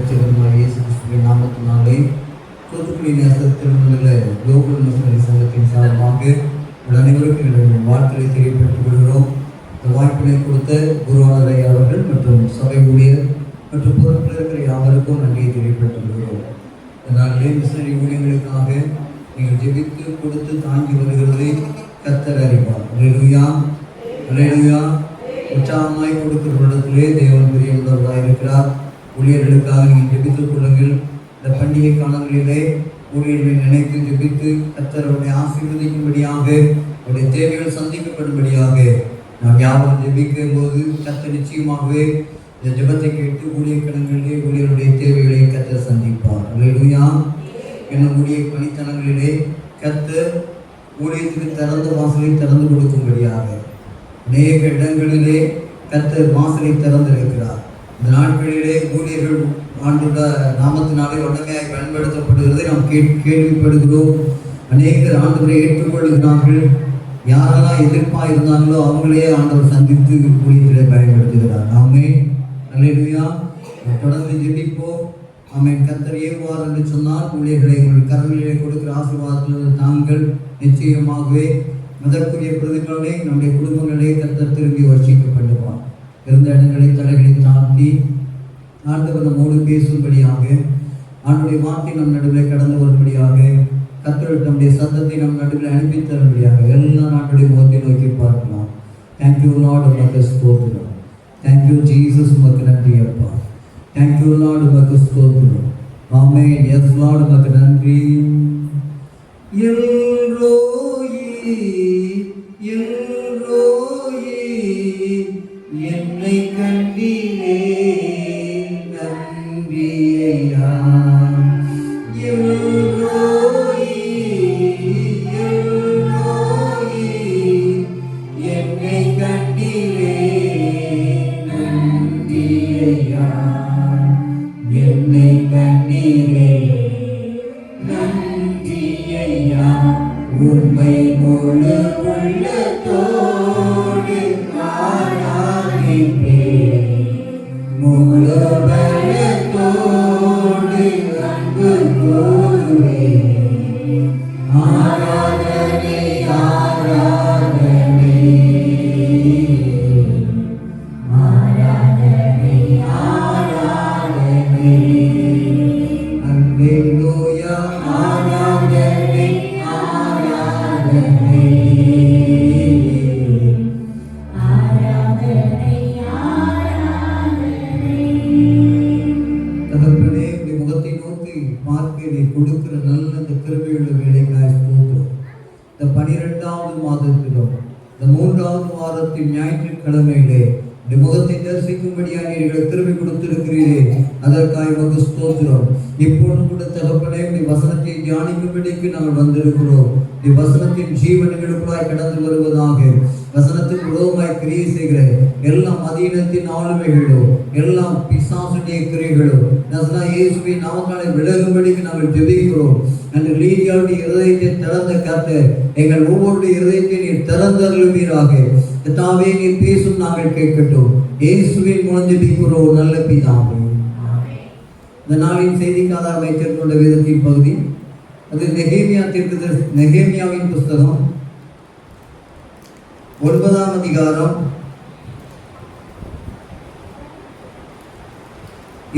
இரட்சகருமாகிய இயேசு கிறிஸ்துவின் நாமத்தினாலே தூத்துக்குடி நேசத்தில் உள்ள குளோபல் மிஷனரி சங்கத்தின் சார்பாக உங்கள் அனைவருக்கும் என்னுடைய வாழ்த்துக்களை தெரியப்படுத்திக் கொள்கிறோம். இந்த வாய்ப்பினை கொடுத்த குருவானரை அவர்கள் மற்றும் சபை ஊழியர் மற்றும் பொறுப்பில் இருக்கிற யாவருக்கும் நன்றியை தெரியப்படுத்திக் கொள்கிறோம். இதனாலே மிஷனரி ஊழியர்களுக்காக நீங்கள் ஜெபித்து கொடுத்து தாங்கி வருகிறதை கர்த்தர் அறிவார். அல்லேலூயா, அல்லேலூயா. உற்சாகமாய் கொடுக்கிற இடத்திலே தேவன் பெரியவர்களாக இருக்கிறார். ஊழியர்களுக்காக நீங்கள் ஜெபித்துக் கொள்ளுங்கள். இந்த பண்டிகை காலங்களிலே ஊழியர்களை நினைத்து ஜெபித்து கர்த்தர் அவருடைய ஆசீர்வதிக்கும்படியாக அவருடைய தேவைகள் சந்திக்கப்படும்படியாக நாம் யாரும் ஜெபிக்கும் போது கர்த்தர் நிச்சயமாகவே இந்த ஜெபத்தை கேட்டு ஊழியக்கிழங்களிலே ஊழியருடைய தேவைகளை கர்த்தர் சந்திப்பார். அல்லேலூயா. என்னும் ஊழிய பணித்தனங்களிலே கர்த்தர் ஊழியத்துக்கு திறந்த வாசலை திறந்து கொடுக்கும்படியாக அநேக இடங்களிலே கர்த்தர் வாசலை திறந்திருக்கிறார். இந்த நாட்களிலே ஊழியர்கள் ஆண்டுள்ள நாமத்தினாலே உடமையாய் பயன்படுத்தப்படுகிறதை நாம் கேள்விப்படுகிறோம். அநேகர் ஆண்டவரை ஏற்றுக்கொள்கிறார்கள். யாரெல்லாம் எதிர்ப்பாக இருந்தாங்களோ அவங்களே ஆண்டவர் சந்தித்து ஊழியத்திலே பயன்படுத்துகிறார். ஆமென், அல்லேலூயா. தொடர்ந்து ஜெபிப்போம். ஆமென். கர்த்தர் ஏவுவார் என்று சொன்னால் ஊழியர்களை உங்கள் கரங்களிலே கொடுக்கிற ஆசீர்வாதத்தில் தாங்கள் நிச்சயமாகவே அதற்குரிய பிரதிபலனை நம்முடைய குடும்பங்களே கர்த்தர் திரும்பி வர்ஷிக்கப்படுவார். இருந்த இடங்களை தலைகளை தாழ்த்தி ஆண்டவர் நம்மோடு பேசும்படியாக ஆண்டுடைய வார்த்தை நம் நடுவில் கடந்து வரும்படியாக கர்த்தர் நம்முடைய சத்தத்தை நம் நடுவில் அனுப்பி தரும்படியாக எல்லா நாட்டுடைய முகத்தை நோக்கி பார்க்கலாம். தேங்க்யூ லார்ட், உமக்கு ஸ்தோத்திரம். தேங்க்யூ ஜீசஸ், உமக்கு நன்றி அப்பா. தேங்க்யூ லார்ட், உமக்கு ஸ்தோத்திரம். ஆமென். எஸ் லார்ட், உமக்கு நன்றி. எல்ரோயி எல்ரோயி என்னை கண்டீரே நன்றி ஐயா. எல்ரோயி எல்ரோயி என்னை கண்டீரே நன்றி ஐயா. என்னை கண்டீரே நன்றி ஐயா. உம்மை முழு உள்ளத்தோடு ஆராதிப்பேன். முழு பலத்தோடு அன்பு கூறுவேன். ஆராதனை ஆராதனை ஆராதனை ஆராதனை. அல்லேலூயா. ஆராதனை ஆராதனை ஆராதனை ஆராதனை. தகப்பனே, உம்முடைய முகத்தை நோக்கி பார்க்க நீ கொடுக்கிற நல்ல இந்த கிருபையுள்ள வேலைக்காய் ஸ்தோத்திரம். இந்த 12வது மாதத்திலும் இந்த 3வது வாரத்தின் ஞாயிற்றுக்கிழமையிலே இந்த முகத்தை தரிசிக்கும்படியாக நீங்கள் கிருபை கொடுத்திருக்கிறீரே, அதற்காக உமக்கு ஸ்தோத்திரம். இப்பொழுது கூட தகப்பனே, நீ வசனத்தை தியானிக்கும்படிக்கு நாங்கள் வந்திருக்கிறோம். நீ வசனத்தின் ஜீவன்களுக்குள்ளாய் கடந்து வருவதாக. வசனத்துக்கு விரோதமாய் கிரியை செய்கிற எல்லா மதீனத்தின் ஆளுமைகளோ எல்லா பிசாசுடைய கிரியைகளோ இயேசுவின் நாமத்தாலே விலகும்படிக்கு நாங்கள் ஜெபிக்கிறோம். அன்று லீதியாவுடைய இருதயத்தை திறந்த கர்த்தர் எங்கள் ஒவ்வொருடைய இருதயத்தை நீர் திறந்தருளுவீராக. கர்த்தாவே, நீர் பேசும் நாங்கள் கேட்கட்டும். இயேசுவின் மூலம் ஜெபிக்கிறோம் நல்ல பிதாவே. இந்த நாளின் செய்திக்கு ஆதாரம் வைத்திருக்கின்ற வேதத்தின் பகுதி அது நெகேமியாவின் புஸ்தகம் 9ஆம் அதிகாரம்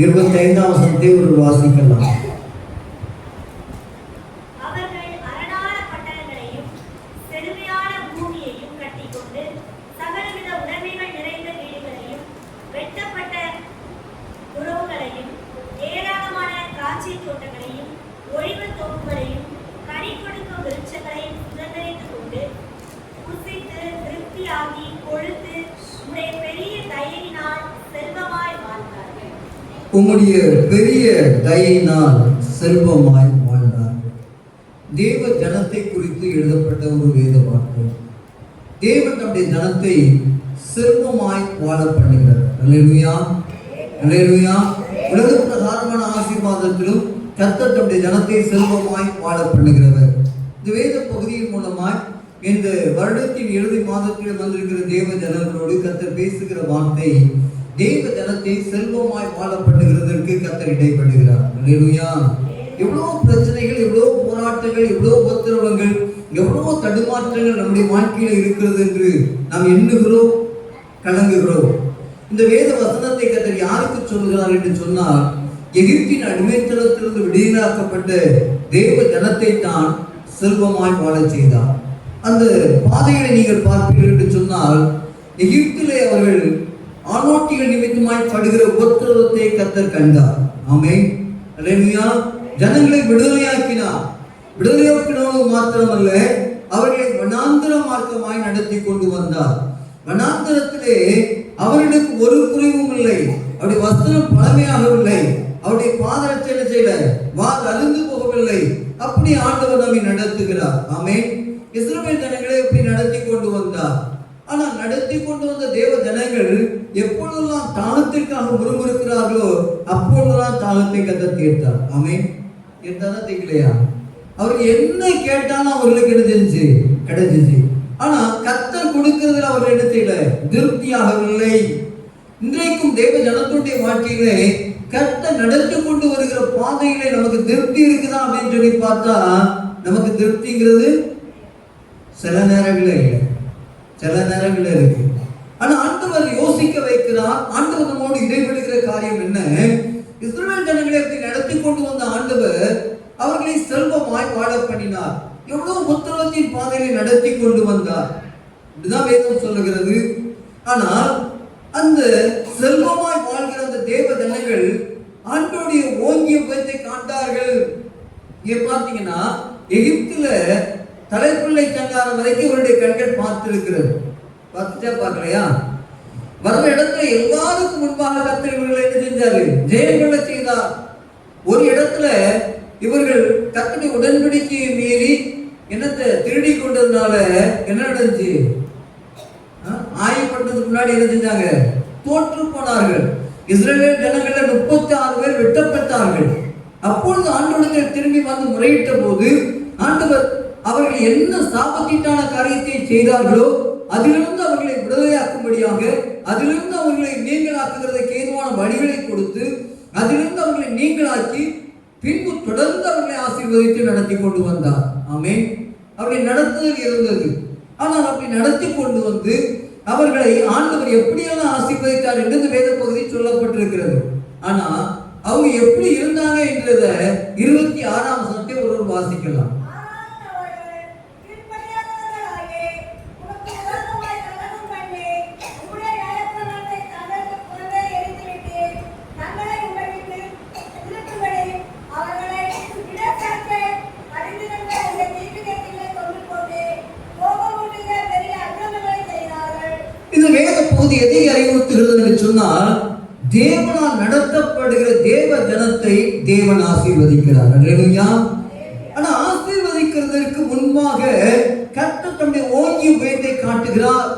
25ஆம் வசனத்தை ஒரு வாசிக்கலாம். உம்முடைய பெரிய தயையினால் செல்வமாய் வாழ்ந்தார். தேவ ஜனத்தை குறித்து எழுதப்பட்ட ஒரு வேத வார்த்தை. தேவன் நம்முடைய ஜனத்தை செல்வமாய் வாழ பண்ணுகிறார். அல்லேலூயா, அல்லேலூயா. உலக பிரகாரமான ஆசீர்வாதத்திலும் கர்த்தர் நம்முடைய ஜனத்தை செல்வமாய் வாழ பண்ணுகிறவர். இந்த வேத பகுதியின் மூலமாய் இந்த வருடத்தின் இறுதி மாதத்தில் வந்திருக்கிற தேவ ஜனங்களோடு கர்த்தர் பேசுகிற வார்த்தை தேவ ஜனத்தை செல்வமாய் வாழ பண்ணுகிறதற்கு கர்த்தர் இடைப்படுகிறார். அல்லேலூயா. எவ்வளவு பிரச்சனைகள், எவ்வளவு போராட்டங்கள், எவ்வளவு உபத்திரவங்கள், எவ்வளவு தடுமாற்றங்கள் நம்முடைய வாழ்க்கையில் இருக்கிறது என்று நாம் எண்ணுகிறோம், கலங்குகிறோம். இந்த வேத வசனத்தை கர்த்தர் யாருக்கு சொல்கிறார் என்று சொன்னால், எகிப்தின் அடிமைத்தனத்திலிருந்து விடுதலையாக்கப்பட்ட தேவ ஜனத்தை தான் செல்வமாய் வாழ செய்தார். அந்த பாதைகளை நீங்கள் பார்ப்பீர்கள் என்று சொன்னால், எகிப்திலே அவர்கள் ஆணோட்டிகள் நிமித்தமாய் படுகிற உபத்திரவத்தை கர்த்தர் கண்டார். ஆமென். அல்லேலூயா. ஜனங்களை விடுதலையாக்கினார். விடுதலையாக்கினது மாத்திரமல்ல, அவர்களை வனாந்தர மார்க்கமாய் நடத்தி கொண்டு வந்தார். வனாந்தரத்திலே அவர்களுக்கு ஒரு குறைவும் இல்லை. அவருடைய வஸ்திரம் பழமையாகவில்லை. அவருடைய பாதரட்சை என்ன செய்யல, வால் அழுந்து போகவில்லை. அப்படி ஆண்டவர் நம்மை நடத்துகிறார். ஆமென். இஸ்ரவேல் ஜனங்களை எப்படி நடத்தி கொண்டு வந்தார். ஆனால் நடத்தி கொண்டு வந்த தேவ ஜனங்கள் எப்பொழுதெல்லாம் தாகத்திற்காக முறுமுறுக்கிறார்களோ அப்பொழுதுதான் தாகத்தை கர்த்தர் தீர்த்தார். ஆமென். தீர்த்தாரா தீர்க்கலையா? அவர் என்ன கேட்டாலும் அவர்களுக்கு என்ன செஞ்சு கிடைச்சிச்சு. ஆனா கர்த்தர் கொடுக்கிறதுல அவர்கள் என்ன செய்யல, திருப்தியாகவில்லை. இன்றைக்கும் தேவ ஜனத்துடைய வாழ்க்கையிலே கர்த்தர் நடத்தி கொண்டு வருகிற பாதையிலே நமக்கு திருப்தி இருக்குதா அப்படின்னு சொல்லி பார்த்தா, நமக்கு திருப்திங்கிறது சில நேரங்களே இல்லை, சில நேரங்களே இருக்கு. ஆனா ஆண்டவர் யோசிக்க வைக்கிறார். ஆண்டவர் நம்மோடு இடைபெறுகிற காரியம் என்ன? இஸ்ரவேல் ஜனங்களை அப்படி நடத்தி கொண்டு வந்த ஆண்டவர் அவர்களை செல்வமாய் வாழ பண்ணினார். எவ்வளவு உத்தரவத்தின் பாதையை நடத்தி கொண்டு வந்தார். இதுதான் வேதம் சொல்லுகிறது. ஆனால் அந்த செல்வமாய் வாழ்கிற அந்த தேவ ஜனங்கள் ஆண்டோடைய ஓங்கிய பயத்தை காண்டார்கள். இங்க பார்த்தீங்கன்னா, எகிப்துல தலைப்பிள்ளை சங்காரம் வரைக்கும் இவருடைய கண்கள் பார்த்திருக்கிறது. பார்த்துட்டா பார்க்கலையா? வர்ற இடத்துல எல்லாருக்கும் முன்பாக கர்த்தர் இவர்களை என்ன செஞ்சாரு, ஜெயம் கொள்ள செய்தார். ஒரு இடத்துல இவர்கள் கர்த்தருடைய உடன்படிக்கையை மீறி என்னத்தை திருடி கொண்டதுனால என்ன நடந்துச்சு? ஆயப்பட்டதுக்கு முன்னாடி என்ன செஞ்சாங்க? தோற்று போனார்கள். இஸ்ரவேல் ஜனங்கள்ல 36 பேர் வெட்டப்பட்டார்கள். அப்பொழுது ஆண்டவரிடத்தில் திரும்பி வந்து முறையிட்ட போது ஆண்டவர் அவர்கள் என்ன சாபத்தீட்டான காரியத்தை செய்தார்களோ அதிலிருந்து அவர்களை விடுதலையாக்கும்படியாக, அதிலிருந்து அவர்களை நீங்களாக்குகிறதுக்கு ஏதுவான வழிகளை கொடுத்து அதிலிருந்து அவர்களை நீங்களாக்கி பின்பு தொடர்ந்து அவர்களை ஆசீர்வதித்து நடத்தி கொண்டு வந்தார். ஆமென். அவர்களை நடத்துதல் இருந்தது. ஆனால் அப்படி நடத்தி கொண்டு வந்து அவர்களை ஆண்டவர் எப்படியெல்லாம் ஆசீர்வதித்தார் என்று இந்த வேத பகுதி சொல்லப்பட்டிருக்கிறது. ஆனா அவங்க எப்படி இருந்தாங்க என்றத 26ஆம் வசனத்தை ஒருவர் வாசிக்கலாம். இந்த வேத பகுதி எதை அறிவுறுத்துகிறது என்று சொன்னால், தேவனால் நடத்தப்படுகிற தேவ ஜனத்தை தேவன் ஆசீர்வதிக்கிறார். அல்லேலூயா. ஆனா ஆசீர்வதிக்கிறதற்கு முன்பாக கர்த்தர் தம்முடைய ஓங்கிய பயத்தை காட்டுகிறார்.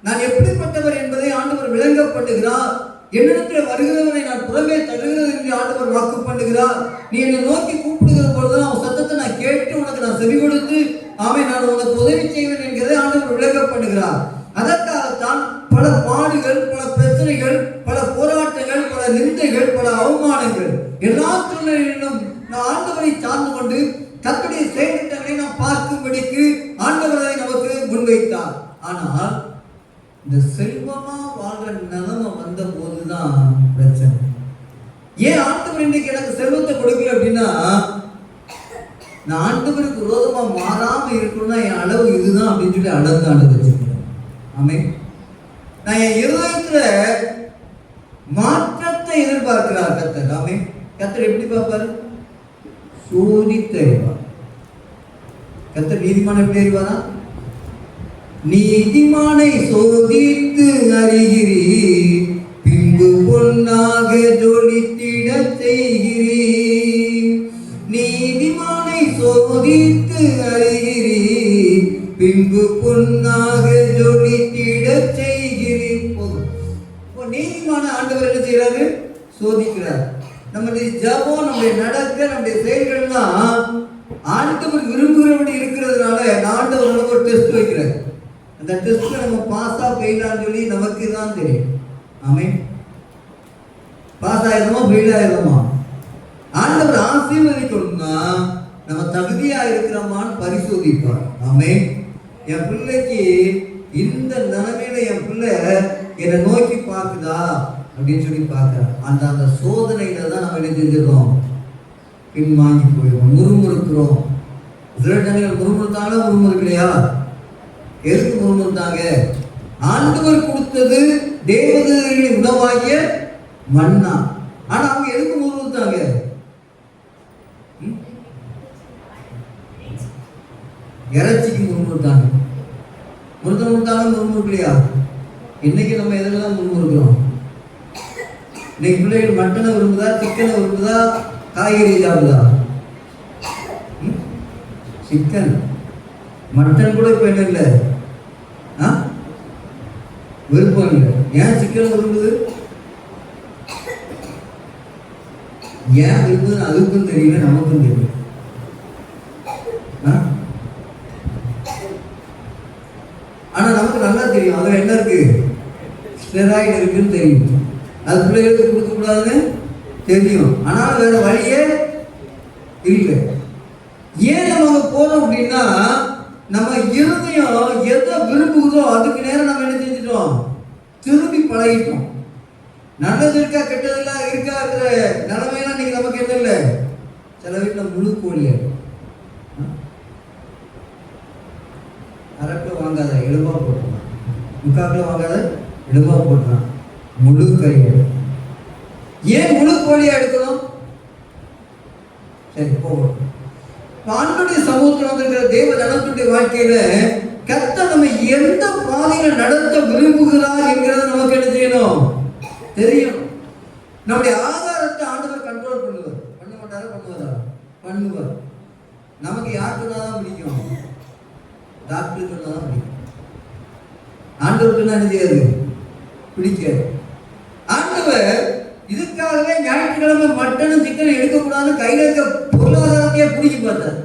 நான் எப்படிப்பட்டவர் என்பதை ஆண்டவர் விளங்கப்படுகிறார். என்னிடத்தில் வருகிறவனை நான் புறமே தருகிறது என்று ஆண்டவர் வாக்கு பண்ணுகிறார். நீ என்னை நோக்கி கூப்பிடுகிற பொழுது அவன் சத்தத்தை நான் கேட்டு உனக்கு நான் செவி கொடுத்து நான் உனக்கு உதவி செய்வேன் என்கிறதை ஆண்டவர் விளங்கப்படுகிறார். அதற்காகத்தான் பல பாடுகள், பல பிரச்சனைகள், பல போராட்டங்கள், பல நிந்தைகள், பல அவமானங்கள் எல்லா சூழ்நிலையிலும் நான் ஆண்டவரை சார்ந்து கொண்டு கர்த்தருடைய செயல்களை நாம் பார்க்கும்படிக்கு ஆண்டவரை நமக்கு முன்வைத்தார். ஆனால் இந்த செல்வமா வாழ்ற நிலைமை வந்த போதுதான் பிரச்சனை. ஏன் ஆண்டவர் இன்னைக்கு எனக்கு செல்வத்தை கொடுக்கல அப்படின்னா, நான் ஆண்டவருக்கு விரோதமா மாறாம இருக்கணும்னா என் அளவு இதுதான் அப்படின்னு சொல்லி அளந்து ஆண்டு வச்சிருக்கேன். ஆமென். நான் என் இருதயத்துல மாற்றத்தை எதிர்பார்க்கிறார் கர்த்தர். ஆமென். கர்த்தர் எப்படி பார்ப்பாரு? சோதித்து அறிவார். கர்த்தர் நீதிமான் எப்படி அறிவாரா? நீதிமானை சோதித்து அறிகிறீர், பின்பு பொன்னாக ஜொலித்திட செய்கிறீர். நீதிமானை சோதித்து அறிகிறீர், பின்பு பொன்னாக ஜொலித்திட செய்கிறீர். நீதிமான ஆண்டவர் என்ன செய்யறாரு? சோதிக்கிறார். நம்முடைய ஜபம், நம்முடைய நடக்க, நம்முடைய செயல்கள்லாம் ஆண்டவர் விரும்புகிறபடி இருக்கிறதுனால ஆண்டவர் நமக்கு ஒரு டெஸ்ட் வைக்கிறார். அந்த டெஸ்ட்ல நம்ம பாஸா ஃபெயிலான்னு சொல்லி நமக்கு தான் தெரியும். ஆமென். பாஸ் ஆயிரமா ஃபெயில் ஆயிரமா? ஆண்டவர் ஆசீர்வதிக்கணும்னா நம்ம தகுதியா இருக்கிறோமான்னு பரிசோதிப்பார். ஆமென். என் பிள்ளைக்கு இந்த நிலைமையில என் பிள்ளை என்னை நோக்கி பார்க்குதா அப்படின்னு சொல்லி பார்க்குறான். அந்த சோதனையில தான் நம்ம என்ன செஞ்சிடறோம்? பின்வாங்கி போயிடும், முறுமுறுக்கிறோம். சில ஜனங்கள் முறுமுறுத்தாலும் முறுமுறுக்கலையா? எதுக்கு முறுமுறுத்தாங்க? ஆண்டவர் கொடுத்தது தேவதைகளின் உணவாகிய மன்னா. ஆனா அவங்க எதுக்கு முறுமுறுத்தாங்க? இறைச்சிக்கு முறுமுறுத்தாங்க. முறுத்தாலும் முறுமுறுக்கலையா? இன்னைக்கு நம்ம எதெல்லாம் முறுமுறுக்கிறோம்? இன்னைக்கு பிள்ளைகள் மட்டனை விரும்புதா, சிக்கனை விரும்புதா, காய்கறி சாப்பிடுதா? சிக்கன், மட்டன் கூட இப்ப என்ன இல்லை, விருப்பம் இல்லை. ஏன் சிக்கனை விரும்புது? ஏன் விரும்புது அதுக்கும் தெரியல, நமக்கும் தெரியல. ஆனா நமக்கு நல்லா தெரியும் அதுல என்ன இருக்கு, ஸ்டெராய்டு இருக்குன்னு தெரியும். அது பிள்ளைகளுக்கு கொடுக்க கூடாதுன்னு தெரியும். ஆனால் வேற வழியே இல்லை. ஏன் நம்ம போறோம் அப்படின்னா, நம்ம இருதயம் எதை விரும்புகிறதோ அதுக்கு நேரம் நம்ம என்ன செஞ்சிட்டோம்? திரும்பி பழகிட்டோம். நல்லது இருக்கா கெட்டதெல்லாம் இருக்காங்கிற நிலைமையெல்லாம் நீங்க நமக்கு என்ன இல்லை. சில வீட்டில் முழு கோழிய அரக்கில் வாங்காத எலும்பா போட்டுறான், முக்காக்கில் வாங்காத எலும்பா போட்டுறான், முழு கறியை. ஏன் முழு கோழியா எடுக்கணும்? சரி போகணும். ஆண்டவருடைய சமூகத்தில் வந்திருக்கிற தேவ ஜனத்துடைய வாழ்க்கையில கர்த்தர் நம்ம எந்த பாதையில நடத்த விரும்புகிறார் என்கிறத நமக்கு என்ன செய்யணும்? தெரியும். நம்முடைய ஆதாரத்தை ஆண்டவர் கண்ட்ரோல் பண்ணுவார். பண்ண மாட்டாரா? பண்ணுவாரா? பண்ணுவார். நமக்கு யார் சொன்னாதான் பிடிக்கும்? டாக்டர் சொன்னாதான் பிடிக்கும். ஆண்டவருக்கு என்ன செய்யாது? பிடிக்காது. ஆண்டவர் இதுக்காகவே ஞாயிற்றுக்கிழமை மட்டனும் சிக்கனும் எடுக்கக்கூடாதுன்னு கையில இருக்க பொருளாதாரத்தையே பிடிச்சி பார்த்தார்.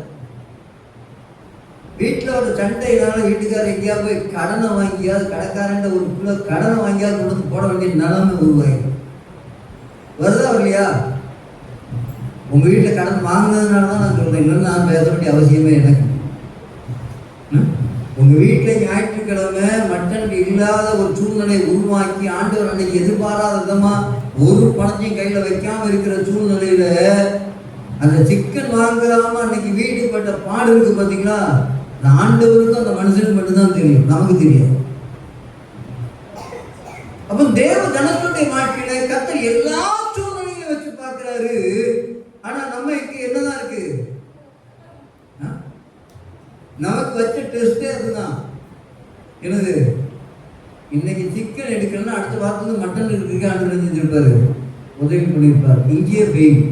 வீட்டில் ஒரு சண்டையினால வீட்டுக்காரர் எங்கேயா போய் கடனை வாங்கியாவது, கடைக்காரன் ஒரு கிலோ கடனை வாங்கியாவது கொடுத்து போட வேண்டிய நிலைமை உருவாயிடும். வருதா இல்லையா? உங்க வீட்டில் கடன் வாங்கினதுனால தான் நான் சொல்றேன், இல்லைன்னு நான் பேச வேண்டிய அவசியமே எனக்கு. உங்க வீட்டில் ஞாயிற்றுக்கிழமை மட்டன் இல்லாத ஒரு சூழ்நிலையை உருவாக்கி ஆண்டவர் அன்னைக்கு எதிர்பாராத விதமா ஒரு பணத்தையும் கையில வைக்காம இருக்கிற சூழ்நிலையில அந்த சிக்கன் வாங்காம அன்னைக்கு வீடு பட்ட பாடு இருக்கு பாத்தீங்களா? அந்த ஆண்டவருக்கும் அந்த மனுஷனுக்கு மட்டும்தான் தெரியும், நமக்கு தெரியாது. அப்ப தேவ ஜனத்துடைய வாழ்க்கையில கர்த்தர் எல்லா சூழ்நிலையிலும் வச்சு பார்க்கிறாரு. ஆனா நம்ம என்னதான் இருக்கு? நமக்கு வச்ச டெஸ்டே அதுதான். என்னது? இன்னைக்கு சிக்கன் எடுக்கணும்னா அடுத்த வாரத்துல மட்டன் இருக்கு ஆண்டு செஞ்சிருப்பாரு, உதவி பண்ணியிருப்பாரு. இங்கேயே பெயின்.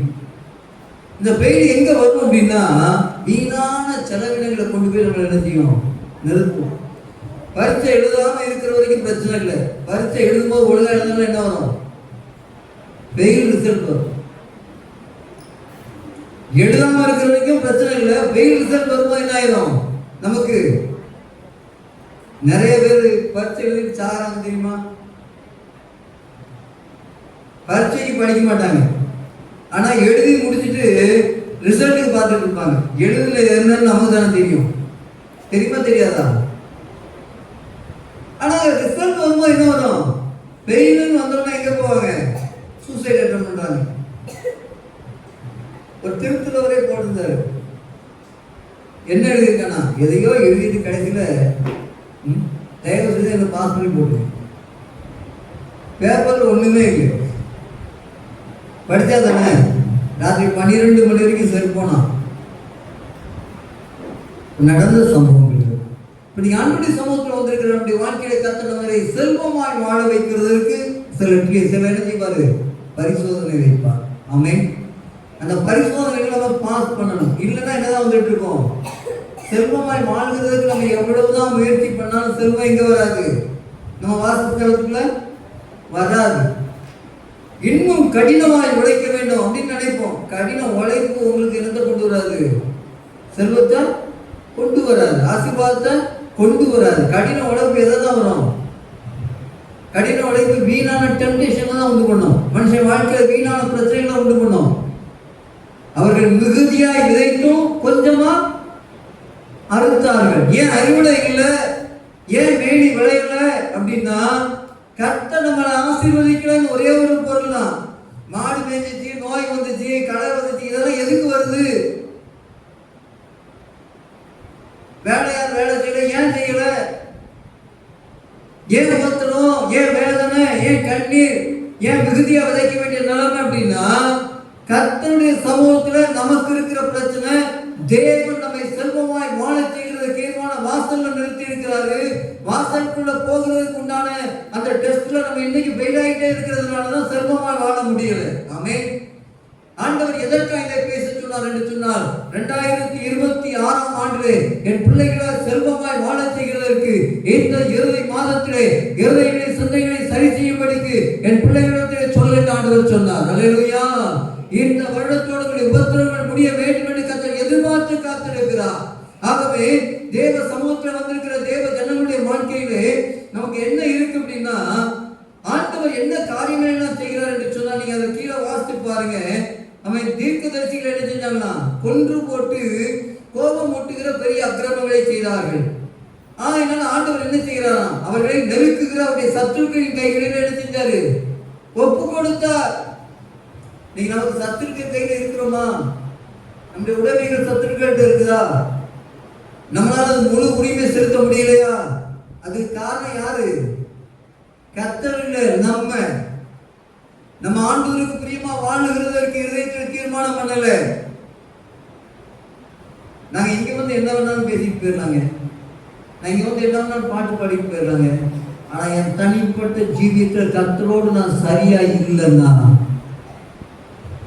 இந்த பெயின் எங்க வரும் அப்படின்னா, வீணான செலவினங்களை கொண்டு போய் நம்ம என்ன செய்யும்? நிறுத்தும். பரீட்சை எழுதாம இருக்கிற வரைக்கும் பிரச்சனை இல்லை. பரீட்சை எழுதும்போது ஒழுங்கா எழுதுனா என்ன வரும்? பெயில் ரிசல்ட் வரும். எழுதாம இருக்கிற வரைக்கும் பிரச்சனை இல்லை. பெயில் ரிசல்ட் வரும்போது என்ன ஆயிரும்? நமக்கு நிறைய பேர் பரீட்சை எழுதி சாராங்க தெரியுமா? பரீட்சைக்கு படிக்க மாட்டாங்க, ஆனா எழுதி முடிச்சுட்டு ரிசல்ட்டுக்கு பார்த்துட்டு இருப்பாங்க. எழுதுல என்னன்னு நமக்கு தானே தெரியும், தெரியுமா தெரியாதா? ஆனா ரிசல்ட் வரும்போது என்ன வரும்? பெயில்னு வந்தோம்னா எங்க போவாங்க? சூசைட் அட்டன் பண்றாங்க. ஒரு திருத்துல வரை போட்டிருந்தாரு, என்ன எழுதியிருக்கானா எதையோ எழுதிட்டு கடைசியில தயவு செய்து என்ன பாஸ் பண்ணி போட்டு பேப்பர்ல ஒண்ணுமே இல்லை. படித்தா தானே? ராத்திரி 12 மணி வரைக்கும் சரி போனான். நடந்த சம்பவம் இல்லை. இப்படி ஆண்டுடைய சமூகத்தில் வந்திருக்கிற நம்முடைய வாழ்க்கையை கத்தனவரை செல்வமாய் வாழ வைக்கிறதுக்கு சில என்ன செய்வாரு? பரிசோதனை வைப்பார். ஆமென். அந்த பரிசோதனைகளை நம்ம பாஸ் பண்ணணும். இல்லைன்னா என்னதான் வந்துட்டு இருக்கோம்? செல்வமாய் வாழ்கிறதுக்கு நம்ம எவ்வளவுதான் முயற்சி பண்ணாலும் செல்வம் எங்க வராது? நம்ம வாசஸ்தலத்துக்குள்ள வராது. இன்னும் கடினமாய் உழைக்க வேண்டும் அப்படின்னு நினைப்போம். கடின உழைப்பு உங்களுக்கு என்னத்தை கொண்டு வராது? செல்வத்தை கொண்டு வராது, ஆசீர்வாதத்தை கொண்டு வராது. கடின உழைப்பு எதை தான் வரும்? கடின உழைப்பு வீணான டெம்டேஷன் தான் உண்டு பண்ணும். மனுஷன் வாழ்க்கையில வீணான பிரச்சனைகளை உண்டு பண்ணும். அவர்கள் மிகுதியாய் விதைத்தும் கொஞ்சமா அறுத்தார்கள். ஏன் அறுவடை இல்லை, ஏன் மேடி விளையல அப்படின்னா, கர்த்தர் நம்மளை ஆசீர்வதிக்கலன்னு ஒரே ஒரு பொருள் தான். மாடு மேய்ஞ்சிச்சு, நோய் வந்துச்சு, கடை வந்துச்சு, இதெல்லாம் எதுக்கு வருது? வேலையார் வேலை செய்யல, ஏன் செய்யல? ஏன் ஒத்தணும், ஏன் வேதனை, ஏன் கண்ணீர், ஏன் மிகுதியா விதைக்க வேண்டிய நிலைமை அப்படின்னா, கர்த்தருடைய சமூகத்துல நமக்கு இருக்கிற பிரச்சனை, தேவன் நம்மை செல்வமாய் வாழ செய்கிறதுக்கு ஏதுவான வாசல்ல நிறுத்தி இருக்கிறாரு. வாசலுக்குள்ள போகிறதுக்கு உண்டான அந்த டெஸ்ட்ல நம்ம இன்னைக்கு ஃபெயில் ஆகிட்டே இருக்கிறதுனாலதான் செல்வமாய் வாழ முடியல. ஆமென். ஆண்டவர் எதற்காக இதை பேச சொன்னார் என்று சொன்னால், 2026ஆம் ஆண்டிலே என் பிள்ளைகளால் செல்வமாய் வாழ செய்கிறதற்கு இந்த இறுதி மாதத்திலே இருதயங்களை சிந்தைகளை சரி செய்யும்படிக்கு என் பிள்ளைகளிடத்திலே சொல்ல என்று ஆண்டவர் சொன்னார். அல்லேலூயா. இந்த வருடத்தோடு உபத்திரவங்கள் முடிய வேண்டும் என்று கர்த்தர் எதிர்பார்த்து காத்திருக்கிறார். ஆகவே தேவ சமூகத்தில் வந்திருக்கிற தேவ ஜனங்களுடைய வாழ்க்கையிலே நமக்கு என்ன இருக்கு அப்படின்னா, ஆண்டவர் என்ன காரியங்கள் எல்லாம் செய்கிறார் என்று சொன்னா, நீங்க அதை கீழே வாசித்து பாருங்க. அவன் தீர்க்கதரிசிகள் என்ன செஞ்சாங்கன்னா, கொன்று போட்டு கோபம் மூட்டுகிற பெரிய அக்கிரமங்களை செய்தார்கள். அதனால ஆண்டவர் என்ன செய்கிறாராம், அவர்களை நெருக்குகிற அவருடைய சத்துருக்களின் கைகளில் என்ன செஞ்சாரு, ஒப்பு கொடுத்தார். நீங்க நமக்கு சத்துருக்கள் கையில இருக்கிறோமா? நம்முடைய உடைமைகள் சத்துருக்கிட்ட இருக்குதா? நம்மளால முழு உரிமை செலுத்த முடியலையா? அதுக்கு காரணம் யாரு? கர்த்தர் இல்ல, நம்ம ஆண்டவருக்கு பிரியமா வாழுகிறதற்கு இதயத்தில் தீர்மானம் பண்ணல. நாங்க இங்க வந்து என்ன வேணாலும் பேசிட்டு போயிடலாங்க, நான் இங்க வந்து என்ன வேணாலும் பாட்டு பாடிட்டு போயிடலாங்க. ஆனா என் தனிப்பட்ட ஜீவியத்தில் கர்த்தரோடு நான் சரியா இல்லைன்னா,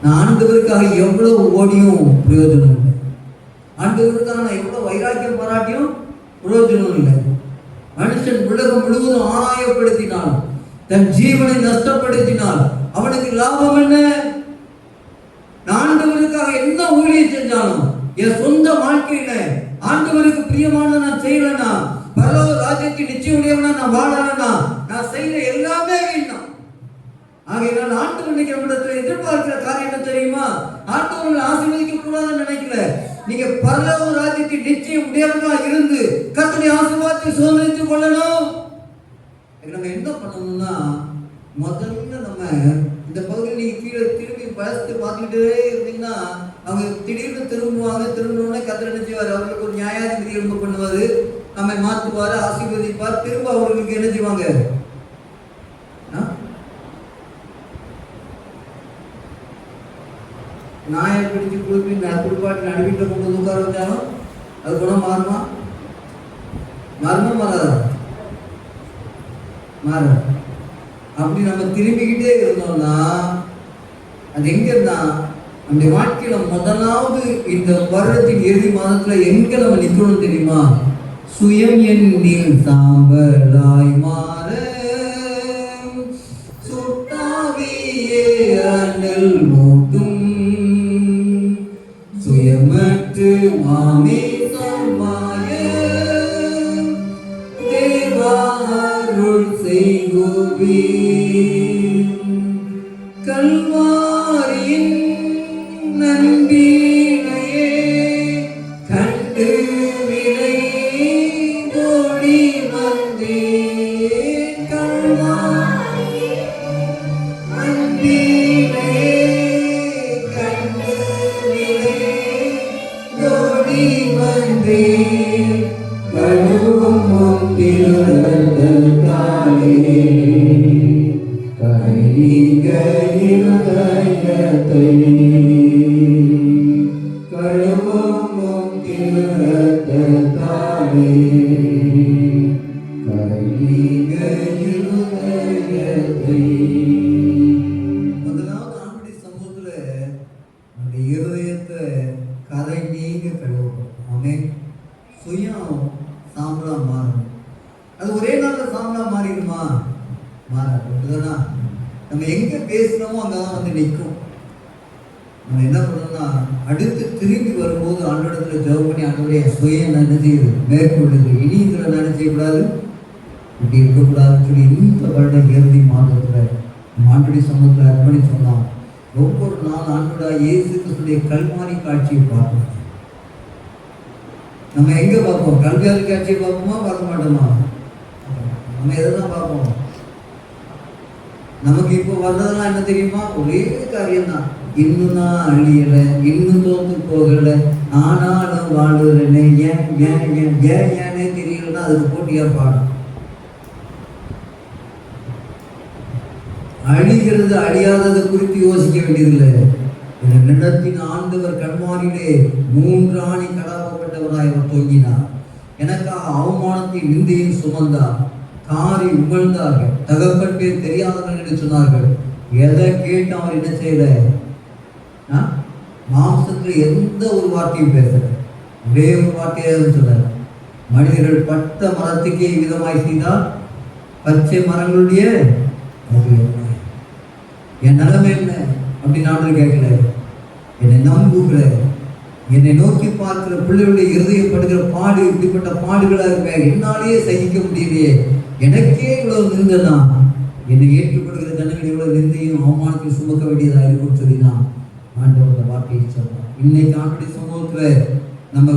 நான் ஆண்டவருக்காக எவ்வளவு ஓடியும் பிரயோஜனம் இல்லை. ஆண்டவருக்காக நான் எவ்வளவு வைராக்கியம் பாராட்டியும் பிரயோஜனம் இல்லை. மனுஷன் உலகம் முழுவதும் ஆதாயப்படுத்தினால், தன் ஜீவனை நஷ்டப்படுத்தினால் அவனுக்கு லாபம் என்ன? ஆண்டவருக்காக என்ன ஊழியம் செஞ்சாலும் என் சொந்த வாழ்க்கையில ஆண்டவருக்கு பிரியமான நான் செய்யலன்னா, பரலோக ராஜ்யத்தின் நிச்சயமுடையவனா நான் வாழலன்னா, நான் செய்யற எல்லாமே வேண்டாம். ஆகையினால் ஆண்டவர் இன்னைக்கு நம்மிடத்துல எதிர்பார்க்கிற காரியம் என்ன தெரியுமா? ஆண்டவர்களை ஆசீர்வதிக்க கூடாதுன்னு நினைக்கல. நீங்க பரலோக ராஜ்யத்தின் நிச்சயம் உடையவர்களா இருந்து கர்த்தருடைய ஆசீர்வாதத்தை சுதந்திரித்துக் கொள்ளணும். நம்ம என்ன பண்ணணும்னா, முதல்ல நம்ம இந்த பகுதியில் நீங்க கீழே திரும்பி பழத்து பார்த்துக்கிட்டே இருந்தீங்கன்னா, அவங்க திடீர்னு திரும்புவாங்க. திரும்பினோடனே கர்த்தர் என்ன செய்வார், அவர்களுக்கு ஒரு நியாயாதிபதி எழும்ப பண்ணுவாரு, நம்மை மாற்றுவாரு, ஆசீர்வதிப்பார். திரும்ப அவர்களுக்கு என்ன செய்வாங்க, நாயை பிடிச்சி குளிப்பி குளிப்பாட்டி நடுவீட்டில் கொண்டு வந்து உட்கார வச்சாலும் அது குணம் மாறுமா? மாறாதா? மாற. அப்படி நம்ம திரும்பிக்கிட்டே இருந்தோம்னா அது எங்க இருந்தா, நம்முடைய வாழ்க்கையில முதலாவது இந்த வருடத்தின் இறுதி மாதத்துல எங்க நம்ம நிக்கணும் தெரியுமா? சுயம் எண்ணில் சாம்பலாய் மாற சுட்டாவியே அனல் மூட்டும் சுயமற்று மாமேசம் மாய தேவாருள் செய்குவி கல்வாரியின் நம்பினையே கண்டு வினை தோடி வந்தே கல்வாரி நம்பினையே கண்டு வினை தோடி வந்தே கழுவும் முந்திருந்தல் தானே கைக இருதயத்தை கழுவும் முந்திருந்தல் தானே கைக இருதயத்தை. முதலாவது ஆண்டுடைய சமூகத்துல அந்த இருதயத்தை கரை நீங்க கழுவணும். ஆமென். சுயம் சாம்பலா மாறணும். அது ஒரே நாள்ல சாம்பலா மாறிடுமா? மாறாதுதானா? நம்ம எங்க பேசணுமோ அங்கதான் வந்து நிற்கும். நம்ம என்ன பண்ணணும்னா, அடுத்து திரும்பி வரும்போது ஆண்டோடத்துல ஜெபம் பண்ணி ஆண்டோடைய சுயம் என்ன செய்யுது மேற்கொள்ளுது. இனி இதுல என்ன செய்யக்கூடாது, இப்படி இருக்கக்கூடாதுன்னு சொல்லி இந்த வருட இறுதி மாதத்தில் ஆண்டுடைய சமூகத்தில் அர்ப்பணி சொன்னான். ஒவ்வொரு நாள் ஆண்டுடா இயேசு கிறிஸ்துடைய கல்வாரி காட்சியை பார்க்கணும். நம்ம எங்க பார்ப்போம்? கல்வாரி காட்சியை பார்ப்போமா பார்க்க மாட்டோமா? நம்ம எதைதான் பார்ப்போம்? நமக்கு இப்போ வர்றதெல்லாம் என்ன தெரியுமா? ஒரே காரியம் தான், இன்னும் நான் அழியலை, இன்னும் தோத்து போகலை, ஆனாலும் வாழுறேன்னு ஏன் ஏன் ஏன் ஏன் ஏன்னே தெரியலன்னா அதுக்கு போட்டியா பாடும். அழிகிறது அழியாததை குறித்து யோசிக்க வேண்டியதில்லை. நிலத்தின் ஆண்டவர் கண்மாரிலே 3 ஆணி கடாப்பட்டவராய் அவர் தொங்கினார். எனக்காக அவமானத்தை நிந்தையும் சுமந்தார். காரி உகழ்ந்தார்கள். தகப்பன் பேர் தெரியாதவர்கள் என்று சொன்னார்கள். எதை கேட்டு அவர் என்ன செய்யல? மாம்சத்தில் எந்த ஒரு வார்த்தையும் பேசல. ஒரே ஒரு வார்த்தையாக சொன்னார், மனிதர்கள் பட்ட மரத்துக்கே விதமாய் செய்தால் பச்சை மரங்களுடைய என் நிலைமை என்ன அப்படின்னு நானும் கேட்கல. என்னை நம்புகிற, என்னை நோக்கி பார்க்கிற பிள்ளைகளுடைய இருதயப்படுகிற பாடு இப்படிப்பட்ட பாடுகளாக இருப்பேன். என்னாலேயே சகிக்க முடியலையே, எனக்கே இவ்வளவு நின்றனா, என்னை ஏற்றுக்கொள்கிற ஜனங்கள் இவ்வளவு நிந்தையும் அவமானத்தையும் சுமக்க வேண்டியதாக இருக்கும்னு சொல்லி நான் ஆண்டவர் வார்த்தையை சொன்னான். இன்னைக்கு ஆண்டுடைய சமூகத்தில் நம்ம